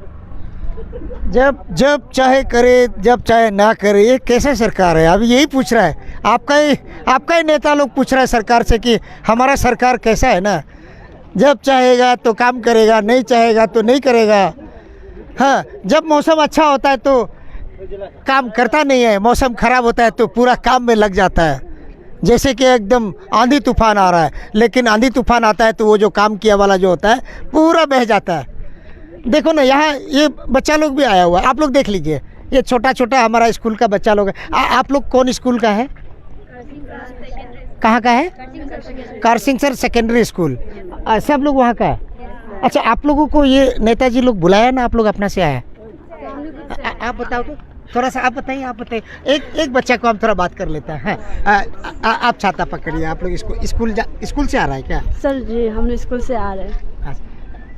जब चाहे करे जब चाहे ना करे, ये कैसा सरकार है? अभी यही पूछ रहा है, आपका ही नेता लोग पूछ रहा है सरकार से कि हमारा सरकार कैसा है ना, जब चाहेगा तो काम करेगा, नहीं चाहेगा तो नहीं करेगा। हाँ, जब मौसम अच्छा होता है तो काम करता नहीं है, मौसम ख़राब होता है तो पूरा काम में लग जाता है, जैसे कि एकदम आंधी तूफान आ रहा है, लेकिन आंधी तूफान आता है तो वो जो काम किया वाला जो होता है पूरा बह जाता है। देखो ना, यहाँ ये बच्चा लोग भी आया हुआ है, आप लोग देख लीजिए, ये छोटा छोटा हमारा स्कूल का बच्चा लोग है। आप लोग कौन स्कूल का है? कहाँ का है? Karsing sir secondary school. सब लोग वहाँ का है। अच्छा, आप लोगों को ये नेताजी लोग बुलाया ना, आप लोग अपना से आया? आप बताओ तो थोड़ा सा, आप बताइए। एक बच्चा को हम थोड़ा बात कर लेते हैं। आप छाता पकड़िए। आप लोग स्कूल से आ रहा है क्या? सर जी, हम स्कूल से आ रहे हैं।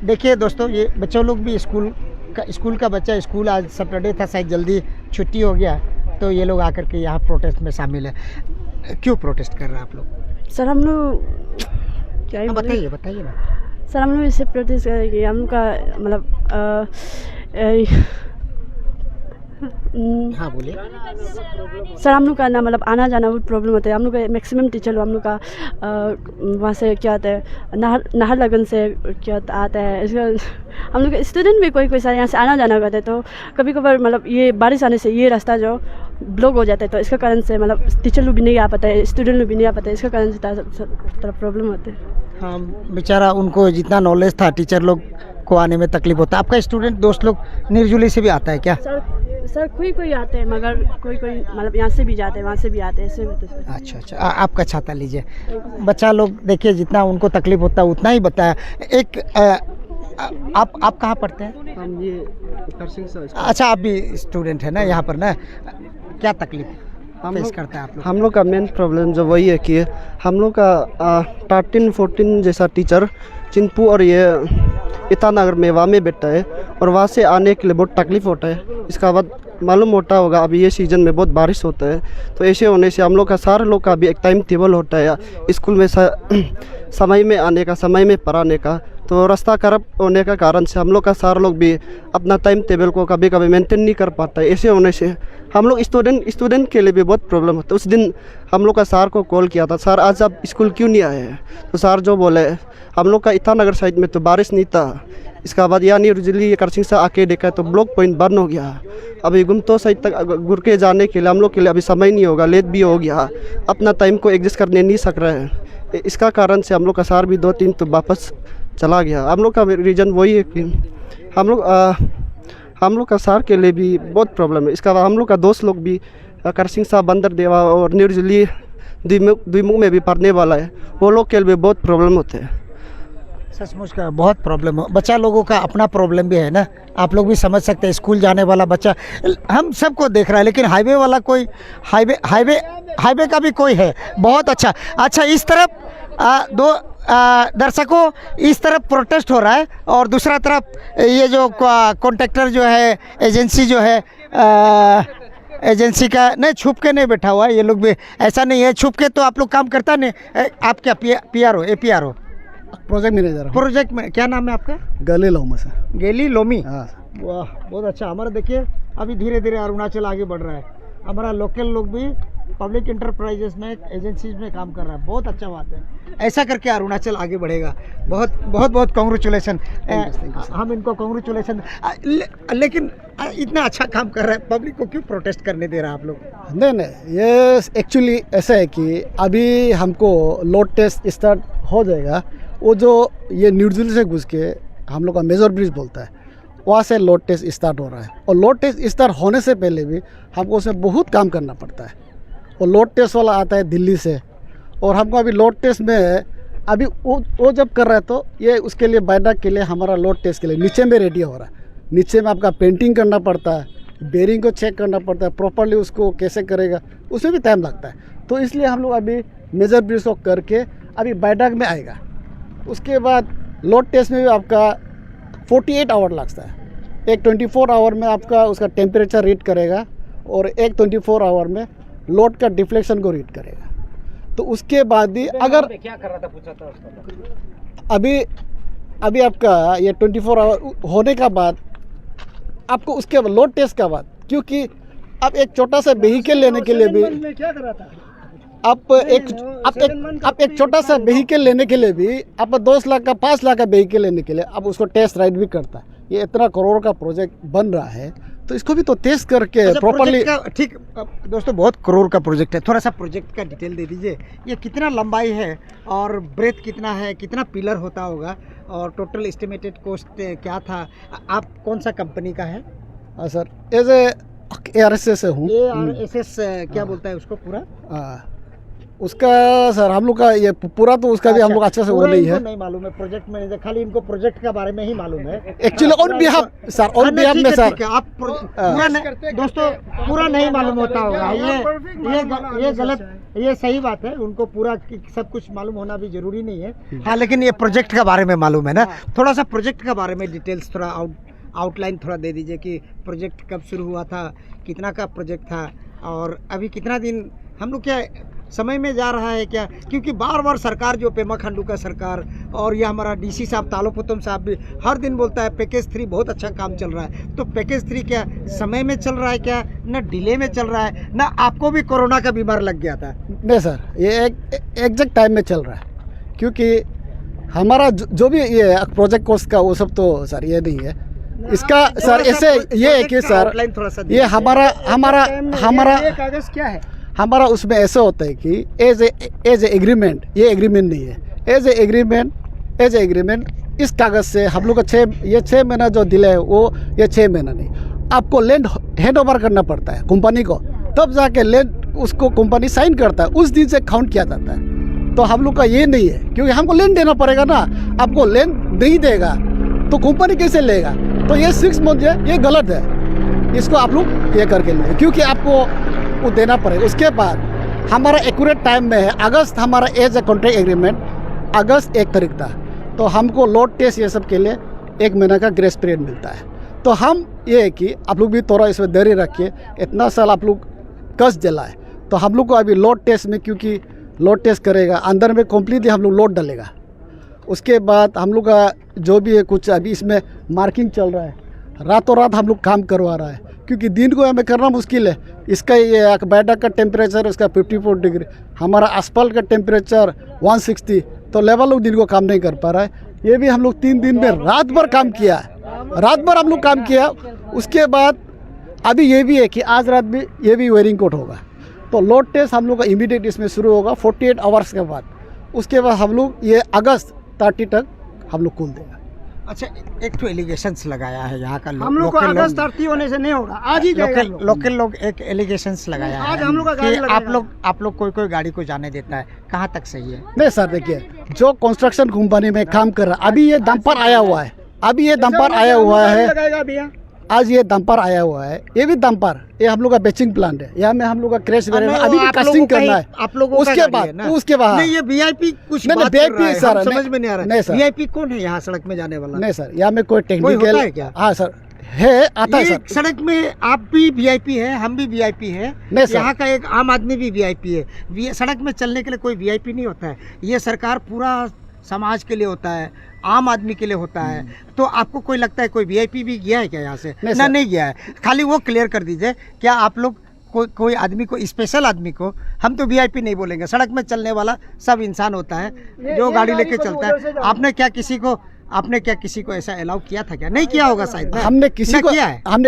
देखिए दोस्तों, ये बच्चों लोग भी स्कूल का बच्चा, स्कूल आज सैटरडे था, शायद जल्दी छुट्टी हो गया, तो ये लोग आकर के यहाँ प्रोटेस्ट में शामिल है। क्यों प्रोटेस्ट कर रहे हैं आप लोग? सर हम लोग क्या ही बोलें? बताइए ना। सर हम लोग इससे प्रोटेस्ट कर रहे हैं कि हम लोग का मतलब हाँ बोलिए। सर हम लोग का ना मतलब आना जाना बहुत प्रॉब्लम होता है। हम लोग का मैक्सिमम टीचर लोग हम लोग का वहाँ से क्या आता है, नाहर लगन से क्या आता है। इसका हम लोग का स्टूडेंट भी कोई सारे यहाँ से आना जाना करते हैं, तो कभी कभार मतलब ये बारिश आने से ये रास्ता जो ब्लॉक हो जाता है, तो इसका कारण से मतलब टीचर लोग भी नहीं आ पाता है, स्टूडेंट लोग भी नहीं आ पाते, इसका कारण से थोड़ा प्रॉब्लम होता है। हाँ, बेचारा उनको जितना नॉलेज था, टीचर लोग को आने में तकलीफ होता है। आपका स्टूडेंट दोस्त लोग निर्जुली से भी आता है क्या? सर कोई आते हैं, मगर कोई मतलब यहाँ से भी जाते हैं, वहाँ से भी आते हैं, ऐसे होते हैं। अच्छा, आपका छाता लीजिए। बच्चा लोग देखिए, जितना उनको तकलीफ होता है उतना ही बताया। एक आप कहाँ पढ़ते हैं? हम ये कारसिंग से। अच्छा, आप भी स्टूडेंट है ना यहाँ पर ना? क्या तकलीफ फेस करते हैं आप लोग? हम लोग का मेन प्रॉब्लम जो वही है कि हम लोग का 13-14 जैसा टीचर चिंपू और ये ईटानगर में वहाँ में बैठता है, और वहाँ से आने के लिए बहुत तकलीफ होता है। इसका बाद मालूम होता होगा अभी ये सीज़न में बहुत बारिश होता है, तो ऐसे होने से हम लोग का सारे लोग का भी एक टाइम टेबल होता है स्कूल में समय में आने का, समय में पढ़ाने का। तो रास्ता खराब होने का कारण से हम लोग का सारे लोग भी अपना टाइम टेबल को कभी कभी मेंटेन नहीं कर पाता है। ऐसे होने से हम लोग स्टूडेंट के लिए भी बहुत प्रॉब्लम होता है। उस दिन हम लोग का सर को कॉल किया था, सर आज आप स्कूल क्यों नहीं आए हैं? तो सर जो बोले, हम लोग का ईटानगर साइड में तो बारिश नहीं था, इसका बाद यहाँ निर्जुली कारसिंग से आके देखा तो ब्लॉक पॉइंट बंद हो गया। अभी गुमतो साइड तक घुर के जाने के लिए हम लोग के लिए अभी समय नहीं होगा, लेट भी हो गया, अपना टाइम को एडजस्ट करने नहीं सक रहे हैं। इसका कारण से हम लोग का सर भी 2-3 तो वापस चला गया। हम लोग का रीज़न वही है कि हम लोग का सर के लिए भी बहुत प्रॉब्लम है। इसका बाद हम लोग का दोस्त लोग भी कारसिंग सा, बंदर देवा और निर्जुली द्विमुख में भी पढ़ने वाला है, वो लोग के लिए भी बहुत प्रॉब्लम होते हैं। सचमुच का बहुत प्रॉब्लम हो। बच्चा लोगों का अपना प्रॉब्लम भी है ना, आप लोग भी समझ सकते हैं। स्कूल जाने वाला बच्चा हम सबको देख रहा है, लेकिन हाईवे वाला कोई हाईवे का भी कोई है। बहुत अच्छा। इस तरफ दो दर्शकों, इस तरफ प्रोटेस्ट हो रहा है और दूसरा तरफ ये जो कॉन्ट्रैक्टर जो है, एजेंसी जो है, एजेंसी का नहीं, छुप के नहीं बैठा हुआ है। ये लोग भी ऐसा नहीं है छुप के तो आप लोग काम करता नहीं। आप क्या PR हो? APR हो? प्रोजेक्ट में क्या नाम है आपका? गले लोमा सर। गेली लोमी। हाँ। वाह, बहुत अच्छा। हमारा देखिए अभी धीरे धीरे अरुणाचल आगे बढ़ रहा है। हमारा लोकल लोग भी पब्लिक इंटरप्राइजेस में, एजेंसीज में काम कर रहा है। बहुत अच्छा बात है। ऐसा करके अरुणाचल आगे बढ़ेगा। बहुत कॉन्ग्रेचुलेसन। हम इनको कॉन्ग्रेचुलेसन। लेकिन इतना अच्छा काम कर रहा है, पब्लिक को क्यों प्रोटेस्ट करने दे रहा है आप लोग? नहीं, ये एक्चुअली ऐसा है कि अभी हमको लोड टेस्ट स्टार्ट हो जाएगा। वो जो ये निर्जुली से घुस के हम लोग का मेजर ब्रिज बोलता है, वहाँ से लोड टेस्ट स्टार्ट हो रहा है। और लोड टेस्ट स्टार्ट होने से पहले भी हमको उसमें बहुत काम करना पड़ता है। और लोड टेस्ट वाला आता है दिल्ली से, और हमको अभी लोड टेस्ट में अभी वो जब कर रहा है, तो ये उसके लिए बायडाक के लिए हमारा लोड टेस्ट के लिए नीचे में रेडी हो रहा है। नीचे में आपका पेंटिंग करना पड़ता है, बेरिंग को चेक करना पड़ता है, प्रॉपरली उसको कैसे करेगा, उसमें भी टाइम लगता है। तो इसलिए हम लोग अभी मेजर ब्रिज को करके अभी बायडाक में आएगा। उसके बाद लोड टेस्ट में भी आपका 48 आवर लगता है। एक 24 आवर में आपका उसका टेम्परेचर रीड करेगा, और एक 24 आवर में लोड का डिफ्लेक्शन को रीड करेगा। तो उसके बाद ही अगर क्या कर रहा था पूछा था उसको। अभी आपका ये 24 आवर होने का बाद आपको उसके बाद लोड टेस्ट का बाद, क्योंकि आप एक छोटा सा व्हीकल लेने के लिए भी आप एक छोटा सा व्हीकल लेने के लिए भी आप 10 लाख का 5 लाख का व्हीकल लेने के लिए आप उसको टेस्ट राइड भी करता है। ये इतना करोड़ का प्रोजेक्ट बन रहा है, तो इसको भी तो टेस्ट करके प्रॉपर्ली। ठीक दोस्तों, बहुत करोड़ का प्रोजेक्ट है। थोड़ा सा प्रोजेक्ट का डिटेल दे दीजिए। ये कितना लंबाई है और ब्रेथ कितना है, कितना पिलर होता होगा, और टोटल एस्टिमेटेड कॉस्ट क्या था? आप कौन सा कंपनी का है? हाँ सर, एज ए ARSS से हूँ। ARSS क्या बोलता है उसको पूरा? उसका सर हम लोग का ये पूरा तो उसका भी हम लोग अच्छे से वो पूरा नहीं इनको है नहीं मालूम है प्रोजेक्ट मैनेजर, खाली इनको प्रोजेक्ट के बारे में ही मालूम है। Actually on behalf sir, on behalf में सर ठीक है, आप पूरा दोस्तों पूरा नहीं मालूम होता होगा, ये गलत, ये सही बात है, उनको पूरा सब कुछ मालूम होना भी जरूरी नहीं है। हाँ, लेकिन ये प्रोजेक्ट के बारे में मालूम है ना। थोड़ा सा प्रोजेक्ट के बारे में डिटेल्स, थोड़ा आउटलाइन थोड़ा दे दीजिए कि प्रोजेक्ट कब शुरू हुआ था, कितना का प्रोजेक्ट था, और अभी कितना दिन हम लोग क्या समय में जा रहा है क्या, क्योंकि बार बार सरकार जो पेमा खांडू का सरकार और ये हमारा डीसी साहब तालोपुतम साहब भी हर दिन बोलता है पैकेज 3 बहुत अच्छा काम चल रहा है। तो पैकेज 3 क्या समय में चल रहा है क्या, ना डिले में चल रहा है, ना आपको भी कोरोना का बीमार लग गया था? नहीं सर, ये एग्जैक्ट टाइम में चल रहा है, क्योंकि हमारा जो भी ये प्रोजेक्ट कोर्स का वो सब तो सर ये नहीं है इसका सर। ऐसे ये है कि सर ये हमारा कागज क्या है, हमारा उसमें ऐसा होता है कि एज ए एग्रीमेंट, ये एग्रीमेंट नहीं है, एज ए एग्रीमेंट इस कागज़ से हम लोग का 6 महीना जो डिले है वो ये 6 महीना नहीं, आपको लैंड हैंड ओवर करना पड़ता है कंपनी को, तब जाके लैंड उसको कंपनी साइन करता है, उस दिन से काउंट किया जाता है। तो हम लोग का ये नहीं है, क्योंकि हमको लैंड देना पड़ेगा ना, आपको लैंड नहीं देगा तो कंपनी कैसे लेगा? तो ये 6 मंथ है, ये गलत है, इसको आप लोग ये करके ले, क्योंकि आपको वो देना पड़ेगा। उसके बाद हमारा एक्यूरेट टाइम में है अगस्त, हमारा एज ए कॉन्ट्रैक्ट एग्रीमेंट अगस्त 1 तारीख था, तो हमको लोड टेस्ट ये सब के लिए 1 महीना का ग्रेस पीरियड मिलता है। तो हम ये है कि आप लोग भी थोड़ा इसमें देरी रखिए, इतना साल आप लोग कस जलाए, तो हम लोग को अभी लोड टेस्ट में, क्योंकि लोड टेस्ट करेगा अंदर में कम्प्लीटली हम लोग लोड डालेगा, उसके बाद हम लोग का जो भी है कुछ अभी इसमें मार्किंग चल रहा है, रातों रात हम लोग काम करवा रहा है, क्योंकि दिन को हमें करना मुश्किल है। इसका ये बैठक का टेम्परेचर इसका 54 डिग्री, हमारा आसपास का टेम्परेचर 160, तो लेवल लोग दिन को काम नहीं कर पा रहा है। ये भी हम लोग 3 दिन में रात भर काम किया है, रात भर हम लोग काम किया। उसके बाद अभी ये भी है कि आज रात भी ये भी वेयरिंग कोड होगा, तो लोड टेस्ट हम लोग का इमीडिएट इसमें शुरू होगा 48 आवर्स के बाद। उसके बाद हम लोग ये अगस्त 30 तक हम लोग खोल देंगे। अच्छा, एक तो एलिगेशंस लगाया है यहाँ का हम लोग को अगस्त 30 होने से नहीं होगा, आज ही जाएगा। लोकल लोग एक एलिगेशंस लगाया है आज हम लोग का कि गाड़ी लगेगा। आप लोग कोई गाड़ी को जाने देता है, कहाँ तक सही है? नहीं सर, देखिए जो कंस्ट्रक्शन कंपनी में काम कर रहा है, अभी ये डंपर आया हुआ है, लगाएगा भैया, आज ये डंपर आया हुआ है, ये भी डंपर, ये हम लोग का बेचिंग प्लांट है, यहाँ में हम लोग का क्रैश अभी भी कास्टिंग करना है। आप लोगों उसके बाद नहीं, ये वीआईपी कुछ नहीं, बात कर रहा है, सर, हम समझ में नहीं आ रहा नहीं है। सर, वीआईपी कौन है यहाँ सड़क में जाने वाला? नहीं सर, यहाँ में कोई होता है टेक्निकल क्या? हाँ सर है, आता है ये सर। सड़क में आप भी वीआईपी है, हम भी वीआईपी है, नहीं सर। यहाँ का एक आम आदमी भी वीआईपी है। सड़क में चलने के लिए कोई वीआईपी नहीं होता है, ये सरकार पूरा समाज के लिए होता है, आम आदमी के लिए होता है। तो आपको कोई लगता है कोई वीआईपी भी गया है क्या यहाँ से? नहीं गया है। खाली वो क्लियर कर दीजिए, क्या आप लोग कोई आदमी को, स्पेशल आदमी को, हम तो वीआईपी नहीं बोलेंगे, सड़क में चलने वाला सब इंसान होता है जो गाड़ी लेके चलता है। आपने क्या किसी को ऐसा अलाउ किया था क्या? नहीं किया होगा शायद। हमने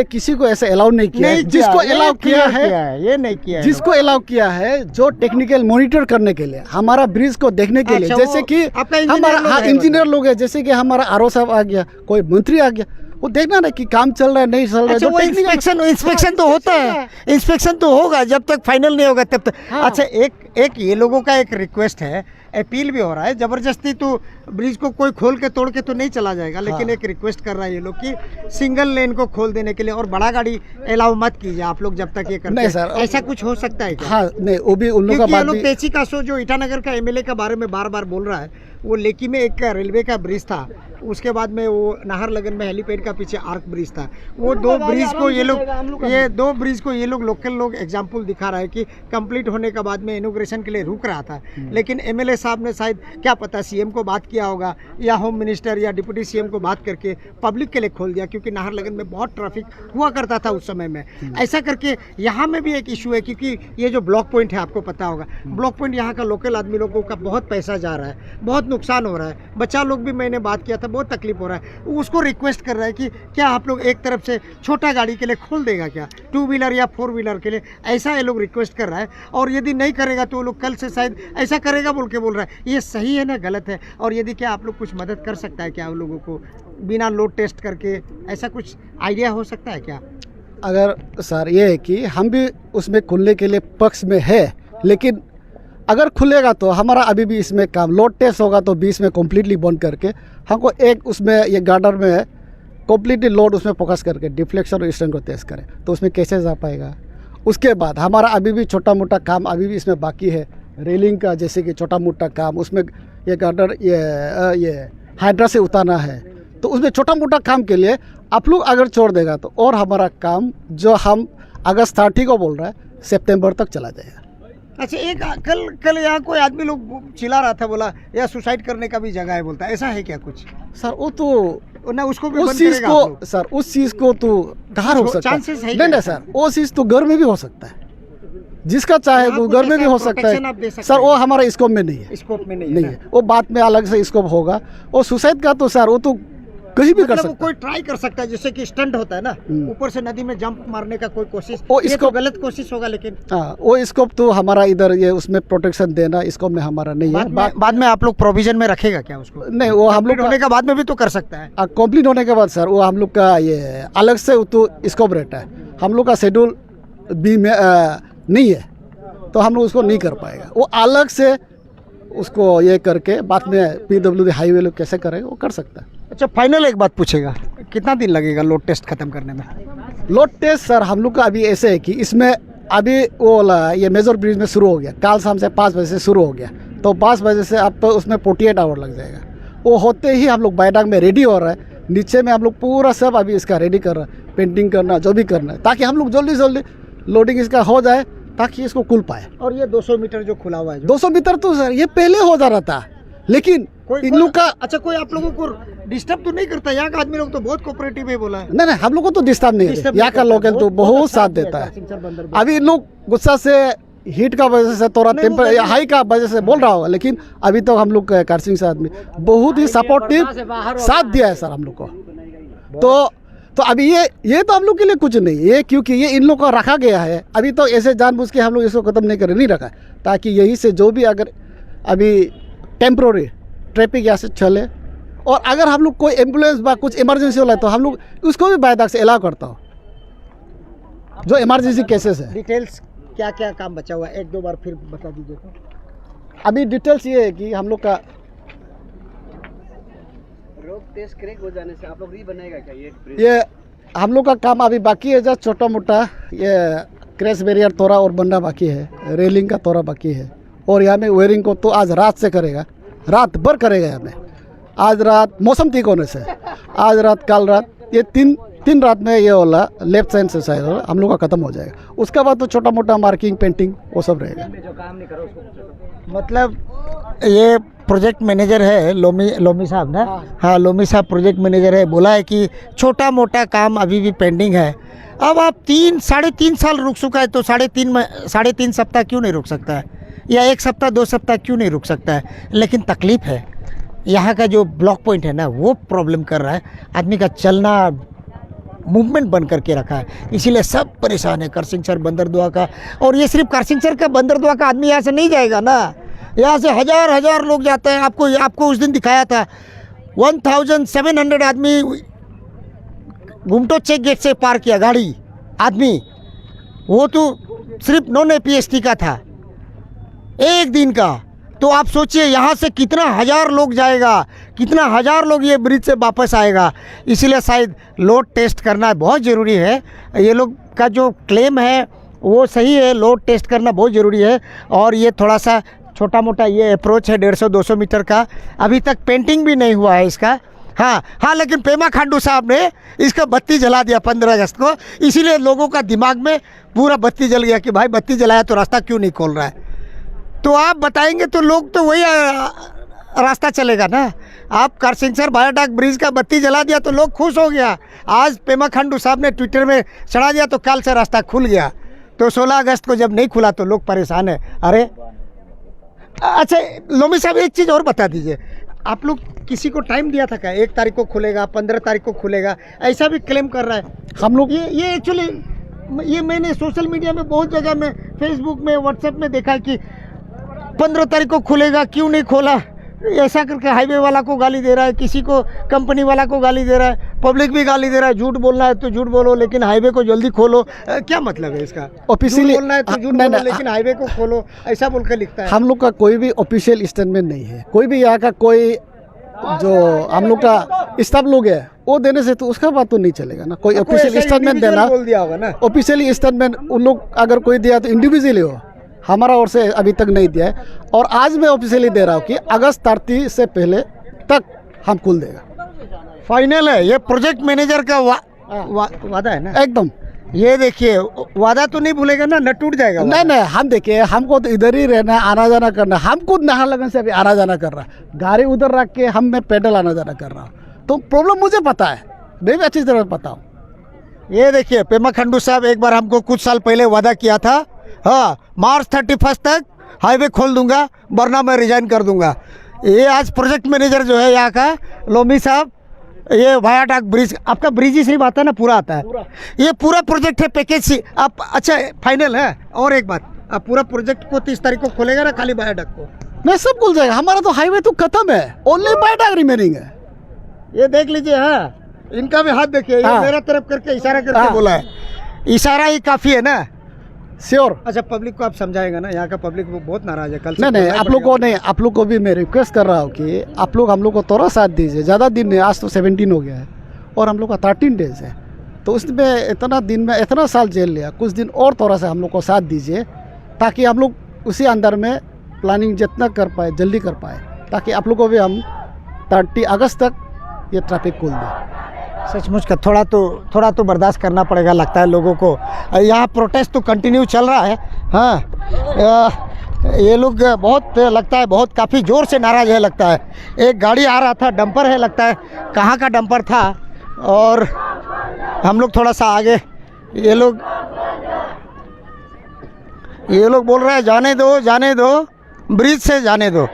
किसी को ऐसा अलाउ नहीं किया है। जिसको अलाउ किया है, ये नहीं किया है, जिसको अलाउ किया है जो टेक्निकल मॉनिटर करने के लिए, हमारा ब्रिज को देखने के लिए, जैसे कि हमारा इंजीनियर लोग है, जैसे कि हमारा आरओ साहब आ गया, कोई मंत्री आ गया, वो देखना ना कि काम चल रहा है नहीं चल रहा है। अच्छा, वो इंस्पेक्शन तो होता है, इंस्पेक्शन तो होगा, जब तक फाइनल नहीं होगा तब तक। अच्छा, एक ये लोगों का एक रिक्वेस्ट है, अपील भी हो रहा है, जबरदस्ती तो ब्रिज को कोई खोल के तोड़ के तो नहीं चला जाएगा, लेकिन एक रिक्वेस्ट कर रहा है ये लोग कि सिंगल लेन को खोल देने के लिए और बड़ा गाड़ी अलाउ मत कीजिए आप लोग जब तक ये करते हैं। सर, ऐसा कुछ हो सकता है क्या? हाँ, नहीं, वो भी उन लोगों का बात भी। तेची कासो जो ईटानगर का एमएलए के बारे में बार बार बोल रहा है, वो लेकी में एक रेलवे का ब्रिज था, उसके बाद में वो नाहरलगन में हेलीपैड का पीछे आर्क ब्रिज था। वो दो ब्रिज को ये लोग लोकल लोग एग्जाम्पल दिखा रहा है कि कंप्लीट होने के बाद में इनोग्रेशन के लिए रुक रहा था, लेकिन एमएलए साहब ने शायद क्या पता सीएम को बात किया होगा या होम मिनिस्टर या डिप्टी सीएम को बात करके पब्लिक के लिए खोल दिया, क्योंकि नाहरलगन में बहुत ट्रैफिक हुआ करता था उस समय में। ऐसा करके यहाँ में भी एक इशू है, क्योंकि ये जो ब्लॉक पॉइंट है आपको पता होगा, ब्लॉक पॉइंट यहाँ का लोकल आदमी लोगों का बहुत पैसा जा रहा है, बहुत नुकसान हो रहा है। बच्चा लोग भी, मैंने बात किया था, बहुत तकलीफ हो रहा है। उसको रिक्वेस्ट कर रहा है कि क्या आप लोग एक तरफ से छोटा गाड़ी के लिए खोल देगा क्या, 2 व्हीलर या 4 व्हीलर के लिए, ऐसा ये लोग रिक्वेस्ट कर रहा है। और यदि नहीं करेगा तो वो लोग कल से शायद ऐसा करेगा बोल के बोल रहा है। ये सही है ना गलत है? और यदि क्या आप लोग कुछ मदद कर सकता है क्या उन लोगों को बिना लोड टेस्ट करके, ऐसा कुछ आइडिया हो सकता है क्या? अगर सर ये है कि हम भी उसमें खुलने के लिए पक्ष में है, लेकिन अगर खुलेगा तो हमारा अभी भी इसमें काम लोड टेस्ट होगा तो 20 में कम्प्लीटली बंद करके हमको एक उसमें ये गार्डर में कम्प्लीटली लोड उसमें फोकस करके डिफ्लेक्शन और स्ट्रेन को टेस्ट करें तो उसमें कैसे जा पाएगा। उसके बाद हमारा अभी भी छोटा मोटा काम अभी भी इसमें बाकी है, रेलिंग का जैसे कि छोटा मोटा काम, उसमें ये गार्डर ये हाइड्रा से उतारना है, तो उसमें छोटा मोटा काम के लिए आप लोग अगर छोड़ देगा तो और हमारा काम जो हम अगस्त 30 को बोल रहा है सितंबर तक चला जाएगा। अच्छा, एक कल यहाँ कोई आदमी लोग चिल्ला रहा था, बोला यह सुसाइड करने का भी जगह है, बोलता है ऐसा है क्या कुछ? सर वो तो ना उसको भी उस बंद चीज़ करेगा आप लोग? को सर उस चीज़ को तो कहाँ रोक सकता है? चांसेस है नहीं नहीं सर, वो चीज़ तो घर में भी हो सकता है, जिसका चाहे यहाँ वो कुछ घर में भी ऐसा हो सकता protection आप दे है सकते सर। हैं? वो हमारा स्कोप में नहीं है, स्कोप में नहीं नहीं है है, वो बाद में अलग से स्कोप होगा। और सुसाइड का तो सर वो तो कहीं भी कर मतलब वो सकता कोई ट्राई कर सकता है, जैसे कि स्टंट होता है ना, ऊपर से नदी में जंप मारने का कोई कोशिश, वो ये इसको तो गलत कोशिश होगा। लेकिन है। हाँ, वो स्कोप तो हमारा इधर ये उसमें प्रोटेक्शन देना स्कोप में हमारा नहीं है। बाद में आप लोग प्रोविजन में रखेगा क्या उसको? नहीं, वो हम लोग कंप्लीट होने के बाद में भी तो कर सकता है। कंप्लीट होने के बाद सर वो हम लोग का ये अलग से तो स्कोप रहता है, हम लोग का शेड्यूल बी में नहीं है, तो हम लोग उसको नहीं कर पाएगा। वो अलग से उसको ये करके बाद में PWD हाईवे लोग कैसे करेंगे वो कर सकता है। अच्छा, फाइनल एक बात पूछेगा, कितना दिन लगेगा लोड टेस्ट खत्म करने में? लोड टेस्ट सर हम लोग का अभी ऐसे है कि इसमें अभी वो ये मेजर ब्रिज में शुरू हो गया, कल शाम से 5 बजे से शुरू हो गया, तो 5 बजे से अब तो उसमें 48 आवर लग जाएगा। वो होते ही हम लोग बायडांग में रेडी हो रहा है, नीचे में हम लोग पूरा सब अभी इसका रेडी कर रहा है, पेंटिंग करना जो भी करना है, ताकि हम लोग जल्दी जल्दी लोडिंग इसका हो जाए ताकि इसको खुल पाए। और ये 200 मीटर जो खुला हुआ है, 200 मीटर तो सर ये पहले हो जा रहा था, लेकिन इन लोग का अच्छा कोई आप लोगों को डिस्टर्ब तो नहीं करता? यहाँ का आदमी लोग तो बहुत कोऑपरेटिव है, बोला है। नहीं हम लोग को तो डिस्टर्ब नहीं है, यहाँ का लोकल तो बहुत साथ देता है। अभी इन लोग गुस्सा से हीट का वजह से थोड़ा टेम्पर हाई का वजह से बोल रहा होगा, लेकिन अभी तो हम लोग कारसिंग से आदमी बहुत ही सपोर्टिव साथ दिया है सर हम लोग को। तो अभी ये तो हम लोग के लिए कुछ नहीं है, क्योंकि ये इन लोग को रखा गया है। अभी तो ऐसे जानबूझ के हम लोग इसको ख़त्म नहीं रखा है, ताकि यही से जो भी अगर अभी टेम्प्रोरी ट्रैफिक यहाँ से चले, और अगर हम लोग कोई एम्बुलेंस बा कुछ इमरजेंसी होला तो हम लोग उसको भी बायदाक से अलाउ करता हो, जो इमरजेंसी केसेस है। डिटेल्स क्या क्या काम बचा हुआ है, 1-2 बार फिर बता दीजिए। तो अभी डिटेल्स ये है कि हम लोग का रोड टेस्ट क्रैक हो जाने से आप लोग रीबनाएगा क्या ये हम लोग का काम अभी बाकी है, जस्ट छोटा मोटा ये क्रैश बैरियर तोड़ा और बनना बाकी है, रेलिंग का तोड़ा बाकी है, और यहाँ में वेयरिंग को तो आज रात से करेगा, रात भर करेगा हमें। आज रात मौसम ठीक होने से आज रात कल रात ये तीन रात में ये वाला लेफ्ट साइड से शायद हम लोग का ख़त्म हो जाएगा। उसके बाद तो छोटा मोटा मार्किंग पेंटिंग वो सब रहेगा। मतलब ये प्रोजेक्ट मैनेजर है लोमी साहब ना? हाँ, लोमी साहब प्रोजेक्ट मैनेजर है, बोला है कि छोटा मोटा काम अभी भी पेंडिंग है। अब आप 3-3.5 साल रुक चुका है, तो 3.5 सप्ताह क्यों नहीं रुक सकता है, या 1 सप्ताह 2 सप्ताह क्यों नहीं रुक सकता है? लेकिन तकलीफ है, यहाँ का जो ब्लॉक पॉइंट है ना वो प्रॉब्लम कर रहा है, आदमी का चलना मूवमेंट बन करके रखा है, इसीलिए सब परेशान है। करसिंगसर बंदरदुआ का, और ये सिर्फ करसिंगसर का बंदरदुआ का आदमी यहाँ से नहीं जाएगा ना, यहाँ से हजार लोग जाते हैं। आपको उस दिन दिखाया था 1700 आदमी घुमटो चेक गेट से पार किया गाड़ी आदमी, वो तो सिर्फ नॉन APST का था एक दिन का। तो आप सोचिए यहाँ से कितना हजार लोग जाएगा, कितना हजार लोग ये ब्रिज से वापस आएगा। इसीलिए शायद लोड टेस्ट करना बहुत ज़रूरी है। ये लोग का जो क्लेम है वो सही है, लोड टेस्ट करना बहुत ज़रूरी है। और ये थोड़ा सा छोटा मोटा ये अप्रोच है 150-200 मीटर का, अभी तक पेंटिंग भी नहीं हुआ है इसका। हाँ, लेकिन पेमा खांडू साहब ने इसका बत्ती जला दिया 15 अगस्त को, इसीलिए लोगों का दिमाग में पूरा बत्ती जल गया कि भाई बत्ती जलाया तो रास्ता क्यों नहीं खोल रहा है। तो आप बताएंगे तो लोग तो वही रास्ता चलेगा ना। आप करसिंगसर वायाडाक ब्रिज का बत्ती जला दिया तो लोग खुश हो गया। आज पेमा खांडू साहब ने ट्विटर में चढ़ा दिया तो कल से रास्ता खुल गया। तो 16 अगस्त को जब नहीं खुला तो लोग परेशान है। अरे अच्छा लोमी साहब, एक चीज़ और बता दीजिए, आप लोग किसी को टाइम दिया था क्या? 1 तारीख को खुलेगा, 15 तारीख को खुलेगा, ऐसा भी क्लेम कर रहा है हम लोग। ये एक्चुअली ये मैंने सोशल मीडिया में बहुत जगह में, फेसबुक में, व्हाट्सएप में देखा कि 15 तारीख को खुलेगा, क्यों नहीं खोला, ऐसा करके हाईवे वाला को गाली दे रहा है, किसी को कंपनी वाला को गाली दे रहा है। पब्लिक भी गाली दे रहा है, झूठ बोलना है तो झूठ बोलो लेकिन हाईवे को जल्दी खोलो। क्या मतलब है इसका? ऑफिशियली झूठ बोलना है तो झूठ बोलो लेकिन हाईवे को खोलो, ऐसा बोल के लिखता है। हम लोग का कोई भी ऑफिशियल स्टेटमेंट नहीं है। कोई भी यहाँ का कोई जो हम लोग का स्टाफ लोग है वो देने से तो उसका बात तो नहीं चलेगा ना। कोई ऑफिशियल स्टेटमेंट देना, बोल दिया होगा ना। ऑफिशियली स्टेटमेंट उन लोग अगर कोई दिया तो इंडिविजुअली हो, हमारा ओर से अभी तक नहीं दिया है। और आज मैं ऑफिशियली दे रहा हूँ कि अगस्त 30 से पहले तक हम खोल देगा। फाइनल है ये प्रोजेक्ट मैनेजर का वादा है ना एकदम। ये देखिए वादा तो नहीं भूलेगा ना, न टूट जाएगा नहीं नहीं, हम देखिए हमको तो इधर ही रहना है, आना जाना करना। हम खुद नाहरलगुन से अभी आना जाना कर रहा है, गाड़ी उधर रख के मैं पैदल आना जाना कर रहा हूँ। तो प्रॉब्लम मुझे पता है, मैं भी अच्छी तरह पता हूँ। ये देखिए पेमा खंडू साहब एक बार हमको कुछ साल पहले वादा किया था, हाँ मार्च 31 तक हाईवे खोल दूंगा वरना मैं रिजाइन कर दूंगा। ये आज प्रोजेक्ट मैनेजर जो है यहाँ का लोमी साहब, ये वायाडाक ब्रिज, आपका ब्रिज ही सही बात है ना, पूरा आता है ये पूरा प्रोजेक्ट है पैकेज सी आप। अच्छा फाइनल है। और एक बात, आप पूरा प्रोजेक्ट को 30 तारीख को खोलेगा ना, खाली वायाडाक को? मैं सब खुल जाएगा, हमारा तो हाईवे तो खत्म है, ओनली वायाडाक रिमेनिंग है। ये देख लीजिए, हाँ इनका भी हाथ देखिए, ये हाँ। मेरा तरफ करके इशारा करके हाँ। बोला है, इशारा ही काफी है ना। श्योर। अच्छा पब्लिक को आप समझाएगा ना, यहाँ का पब्लिक बहुत नाराज है कल से। नहीं नहीं, आप लोग को नहीं, आप लोग को भी मैं रिक्वेस्ट कर रहा हूँ कि आप लोग हम लोग को थोड़ा साथ दीजिए। ज़्यादा दिन नहीं, आज तो 17 हो गया है और हम लोग का 13 डेज है। तो उसमें इतना दिन में इतना साल जेल लिया, कुछ दिन और थोड़ा सा हम लोग को साथ दीजिए ताकि हम लोग उसी अंदर में प्लानिंग जितना कर पाए जल्दी कर पाए, ताकि आप लोग को भी हम 30 अगस्त तक ये ट्रैफिक खोल दें। सचमुच का थोड़ा तो बर्दाश्त करना पड़ेगा लगता है लोगों को। यहाँ प्रोटेस्ट तो कंटिन्यू चल रहा है। हाँ ये लोग बहुत लगता है बहुत काफ़ी ज़ोर से नाराज़ है लगता है। एक गाड़ी आ रहा था, डंपर है लगता है, कहाँ का डंपर था। और हम लोग थोड़ा सा आगे, ये लोग बोल रहे हैं जाने दो ब्रिज से जाने दो।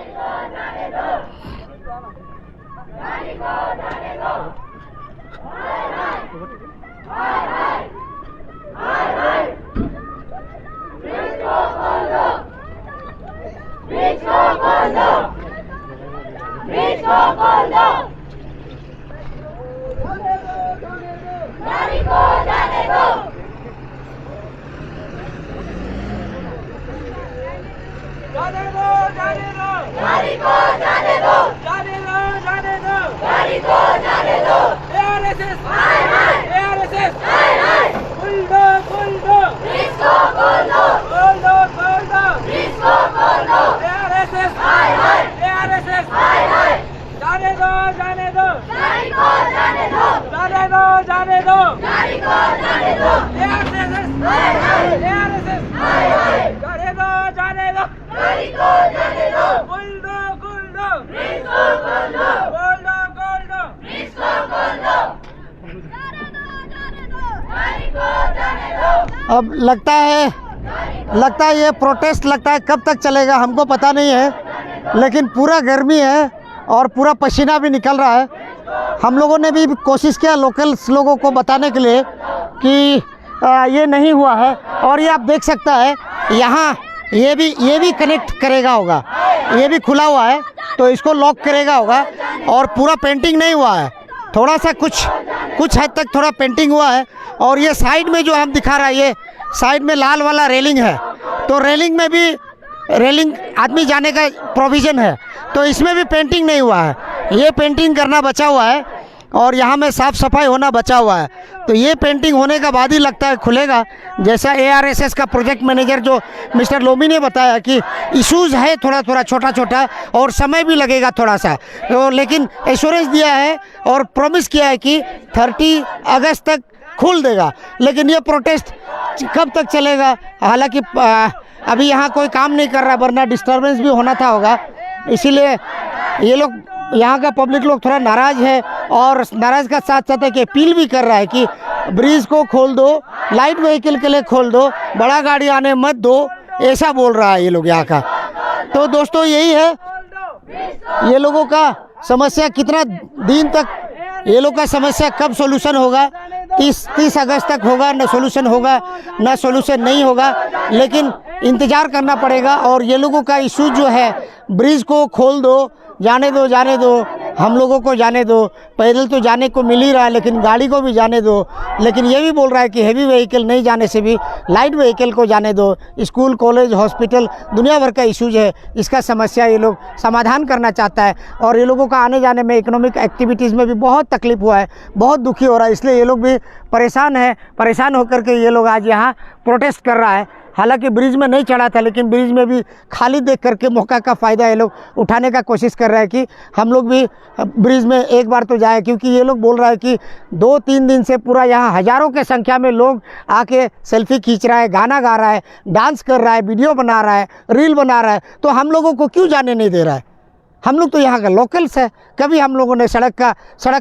अब लगता है ये प्रोटेस्ट लगता है कब तक चलेगा हमको पता नहीं है, लेकिन पूरा गर्मी है और पूरा पसीना भी निकल रहा है। हम लोगों ने भी कोशिश किया लोकल्स लोगों को बताने के लिए कि ये नहीं हुआ है। और ये आप देख सकता है यहाँ ये भी कनेक्ट करेगा होगा, ये भी खुला हुआ है तो इसको लॉक करेगा होगा। और पूरा पेंटिंग नहीं हुआ है, थोड़ा सा कुछ हद तक थोड़ा पेंटिंग हुआ है। और ये साइड में जो हम दिखा रहा है, ये साइड में लाल वाला रेलिंग है, तो रेलिंग में भी आदमी जाने का प्रोविज़न है, तो इसमें भी पेंटिंग नहीं हुआ है। ये पेंटिंग करना बचा हुआ है और यहाँ में साफ़ सफाई होना बचा हुआ है। तो ये पेंटिंग होने का बाद ही लगता है खुलेगा। जैसा ARSS का प्रोजेक्ट मैनेजर जो मिस्टर लोमी ने बताया कि इश्यूज़ है थोड़ा छोटा और समय भी लगेगा थोड़ा सा, तो लेकिन एश्योरेंस दिया है और प्रॉमिस किया है कि 30 अगस्त तक खोल देगा। लेकिन ये प्रोटेस्ट कब तक चलेगा? हालांकि अभी यहाँ कोई काम नहीं कर रहा, वरना डिस्टर्बेंस भी होना था होगा, इसीलिए ये लोग यहाँ का पब्लिक लोग थोड़ा नाराज़ है। और नाराज़ का साथ साथ है कि अपील भी कर रहा है कि ब्रिज को खोल दो, लाइट व्हीकल के लिए खोल दो, बड़ा गाड़ी आने मत दो, ऐसा बोल रहा है ये लोग यहाँ का। तो दोस्तों यही है, ये लोगों का समस्या कितना दिन तक, ये लोग का समस्या कब सोल्यूशन होगा? 30 अगस्त तक होगा, न सोल्यूशन होगा न सोल्यूशन नहीं होगा, लेकिन इंतज़ार करना पड़ेगा। और ये लोगों का इशू जो है, ब्रिज को खोल दो, जाने दो हम लोगों को जाने दो, पैदल तो जाने को मिल ही रहा है लेकिन गाड़ी को भी जाने दो। लेकिन ये भी बोल रहा है कि हेवी व्हीकल नहीं जाने से भी लाइट व्हीकल को जाने दो। स्कूल, कॉलेज, हॉस्पिटल, दुनिया भर का इशूज है, इसका समस्या ये लोग समाधान करना चाहता है। और ये लोगों का आने जाने में, इकोनॉमिक एक्टिविटीज़ में भी बहुत तकलीफ हुआ है, बहुत दुखी हो रहा है, इसलिए ये लोग भी परेशान है। परेशान होकर के ये लोग आज यहाँ प्रोटेस्ट कर रहा है। हालांकि ब्रिज में नहीं चढ़ा था लेकिन ब्रिज में भी खाली देख करके मौका का फ़ायदा ये लोग उठाने का कोशिश कर रहे हैं कि हम लोग भी ब्रिज में एक बार तो जाए। क्योंकि ये लोग बोल रहा है कि 2-3 दिन से पूरा यहाँ हज़ारों के संख्या में लोग आके सेल्फी खींच रहा है, गाना गा रहा है, डांस कर रहा है, वीडियो बना रहा है, रील बना रहा है। तो हम लोगों को क्यों जाने नहीं दे रहा है? हम लोग तो यहाँ का लोकल्स है। कभी हम लोगों ने सड़क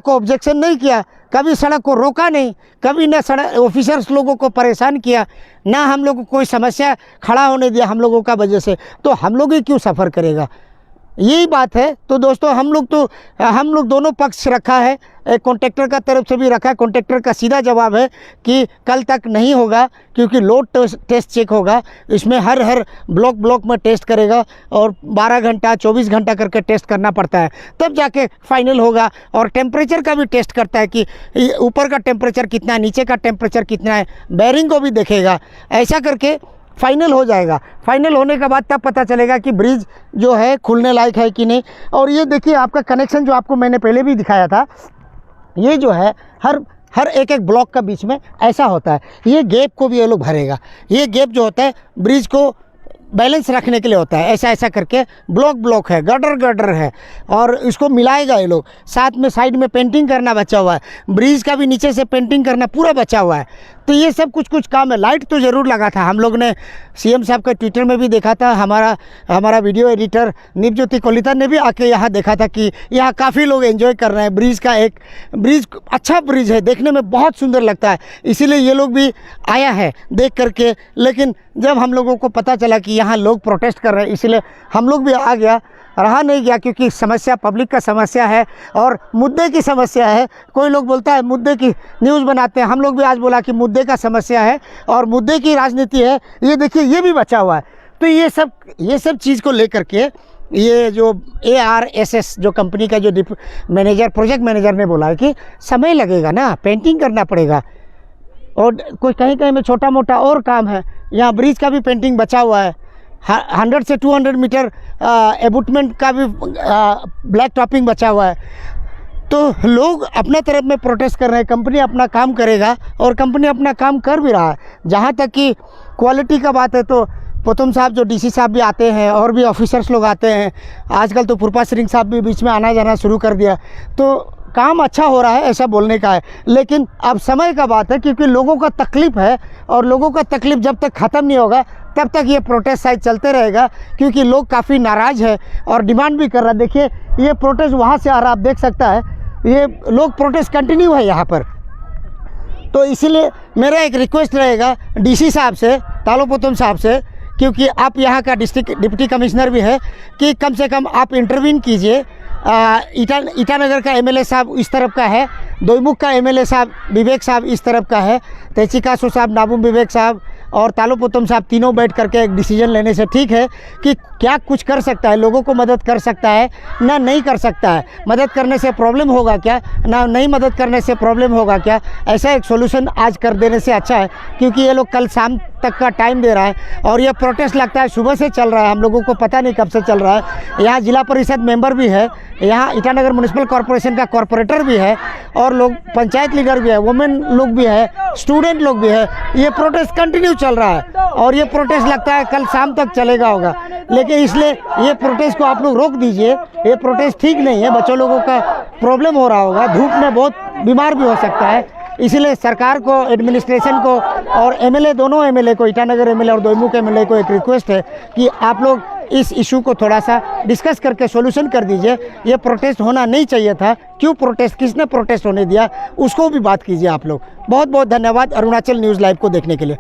को ऑब्जेक्शन नहीं किया, कभी सड़क को रोका नहीं, कभी न सड़क ऑफिसर्स लोगों को परेशान किया, ना हम लोग को कोई समस्या खड़ा होने दिया हम लोगों का वजह से। तो हम लोग ही क्यों सफ़र करेगा? यही बात है। तो दोस्तों हम लोग दोनों पक्ष रखा है, कॉन्ट्रैक्टर का तरफ से भी रखा है। कॉन्ट्रैक्टर का सीधा जवाब है कि कल तक नहीं होगा क्योंकि लोड टेस्ट चेक होगा। इसमें हर ब्लॉक में टेस्ट करेगा और 12 घंटा 24 घंटा करके टेस्ट करना पड़ता है, तब जाके फाइनल होगा। और टेम्परेचर का भी टेस्ट करता है कि ऊपर का टेम्परेचर कितना है, नीचे का टेम्परेचर कितना है, बेयरिंग को भी देखेगा। ऐसा करके फाइनल हो जाएगा। फाइनल होने के बाद तब पता चलेगा कि ब्रिज जो है खुलने लायक है कि नहीं। और ये देखिए आपका कनेक्शन जो आपको मैंने पहले भी दिखाया था, ये जो है हर एक ब्लॉक का बीच में ऐसा होता है। ये गैप को भी ये लोग भरेगा। ये गैप जो होता है ब्रिज को बैलेंस रखने के लिए होता है। ऐसा करके ब्लॉक है, गर्डर है और इसको मिलाएगा ये लोग। साथ में साइड में पेंटिंग करना बचा हुआ है, ब्रिज का भी नीचे से पेंटिंग करना पूरा बचा हुआ है। तो ये सब कुछ काम है। लाइट तो ज़रूर लगा था, हम लोग ने सीएम साहब का ट्विटर में भी देखा था। हमारा वीडियो एडिटर निपज्योति कलिता ने भी आके यहाँ देखा था कि यहाँ काफ़ी लोग एंजॉय कर रहे हैं। ब्रिज अच्छा ब्रिज है, देखने में बहुत सुंदर लगता है, इसीलिए ये लोग भी आया है देख करके। लेकिन जब हम लोगों को पता चला कि यहाँ लोग प्रोटेस्ट कर रहे हैं, इसलिए हम लोग भी आ गया, रहा नहीं गया। क्योंकि समस्या पब्लिक का समस्या है और मुद्दे की समस्या है। कोई लोग बोलता है मुद्दे की न्यूज़ बनाते हैं, हम लोग भी आज बोला कि मुद्दे का समस्या है और मुद्दे की राजनीति है। ये देखिए ये भी बचा हुआ है। तो ये सब चीज़ को लेकर के ये जो ARSS जो कंपनी का जो प्रोजेक्ट मैनेजर ने बोला है कि समय लगेगा ना, पेंटिंग करना पड़ेगा और कोई कहीं में छोटा मोटा और काम है। यहाँ ब्रिज का भी पेंटिंग बचा हुआ है, 100 से 200 मीटर एबुटमेंट का भी ब्लैक टॉपिंग बचा हुआ है। तो लोग अपना तरफ में प्रोटेस्ट कर रहे हैं, कंपनी अपना काम करेगा और कंपनी अपना काम कर भी रहा है। जहाँ तक कि क्वालिटी का बात है तो पोतम साहब जो DC साहब भी आते हैं और भी ऑफिसर्स लोग आते हैं। आजकल तो पुरपा सिंह साहब भी बीच में आना जाना शुरू कर दिया। तो काम अच्छा हो रहा है ऐसा बोलने का है। लेकिन अब समय का बात है क्योंकि लोगों का तकलीफ़ है और लोगों का तकलीफ़ जब तक ख़त्म नहीं होगा तब तक ये प्रोटेस्ट शायद चलते रहेगा। क्योंकि लोग काफ़ी नाराज़ है और डिमांड भी कर रहा है। देखिए ये प्रोटेस्ट वहाँ से आ रहा, आप देख सकता है, ये लोग प्रोटेस्ट कंटिन्यू है यहाँ पर। तो इसीलिए मेरा एक रिक्वेस्ट रहेगा DC साहब से, तालो पोतम साहब से, क्योंकि आप यहाँ का डिस्ट्रिक्ट डिप्टी कमिश्नर भी है, कि कम से कम आप इंटरवीन कीजिए। ईटानगर का MLA साहब इस तरफ का है, दोईमुख का MLA साहब विवेक साहब इस तरफ का है, तेचिकासो साहब, नाबुम विवेक साहब और तालो पोतम साहब तीनों बैठ करके एक डिसीजन लेने से ठीक है कि क्या कुछ कर सकता है, लोगों को मदद कर सकता है ना नहीं कर सकता है, मदद करने से प्रॉब्लम होगा क्या ना नहीं मदद करने से प्रॉब्लम होगा क्या। ऐसा एक सोल्यूशन आज कर देने से अच्छा है। क्योंकि ये लोग कल शाम तक का टाइम दे रहा है और ये प्रोटेस्ट लगता है सुबह से चल रहा है, हम लोगों को पता नहीं कब से चल रहा है। यहाँ जिला परिषद मेंबर भी है, यहाँ ईटानगर म्यूनिसिपल कॉरपोरेशन का कॉरपोरेटर भी है और लोग पंचायत लीडर भी है, वुमेन लोग भी है, स्टूडेंट लोग भी है। ये प्रोटेस्ट कंटिन्यू चल रहा है और ये प्रोटेस्ट लगता है कल शाम तक चलेगा होगा। लेकिन इसलिए ये प्रोटेस्ट को आप लोग रोक दीजिए। ये प्रोटेस्ट ठीक नहीं है, बच्चों लोगों का प्रॉब्लम हो रहा होगा, धूप में बहुत बीमार भी हो सकता है। इसलिए सरकार को, एडमिनिस्ट्रेशन को और MLA, दोनों MLA को, ईटानगर MLA और दोईमुख MLA को एक रिक्वेस्ट है कि आप लोग इस इशू को थोड़ा सा डिस्कस करके सॉल्यूशन कर दीजिए। ये प्रोटेस्ट होना नहीं चाहिए था, क्यों प्रोटेस्ट, किसने प्रोटेस्ट होने दिया, उसको भी बात कीजिए आप लोग। बहुत बहुत धन्यवाद अरुणाचल न्यूज़ लाइव को देखने के लिए।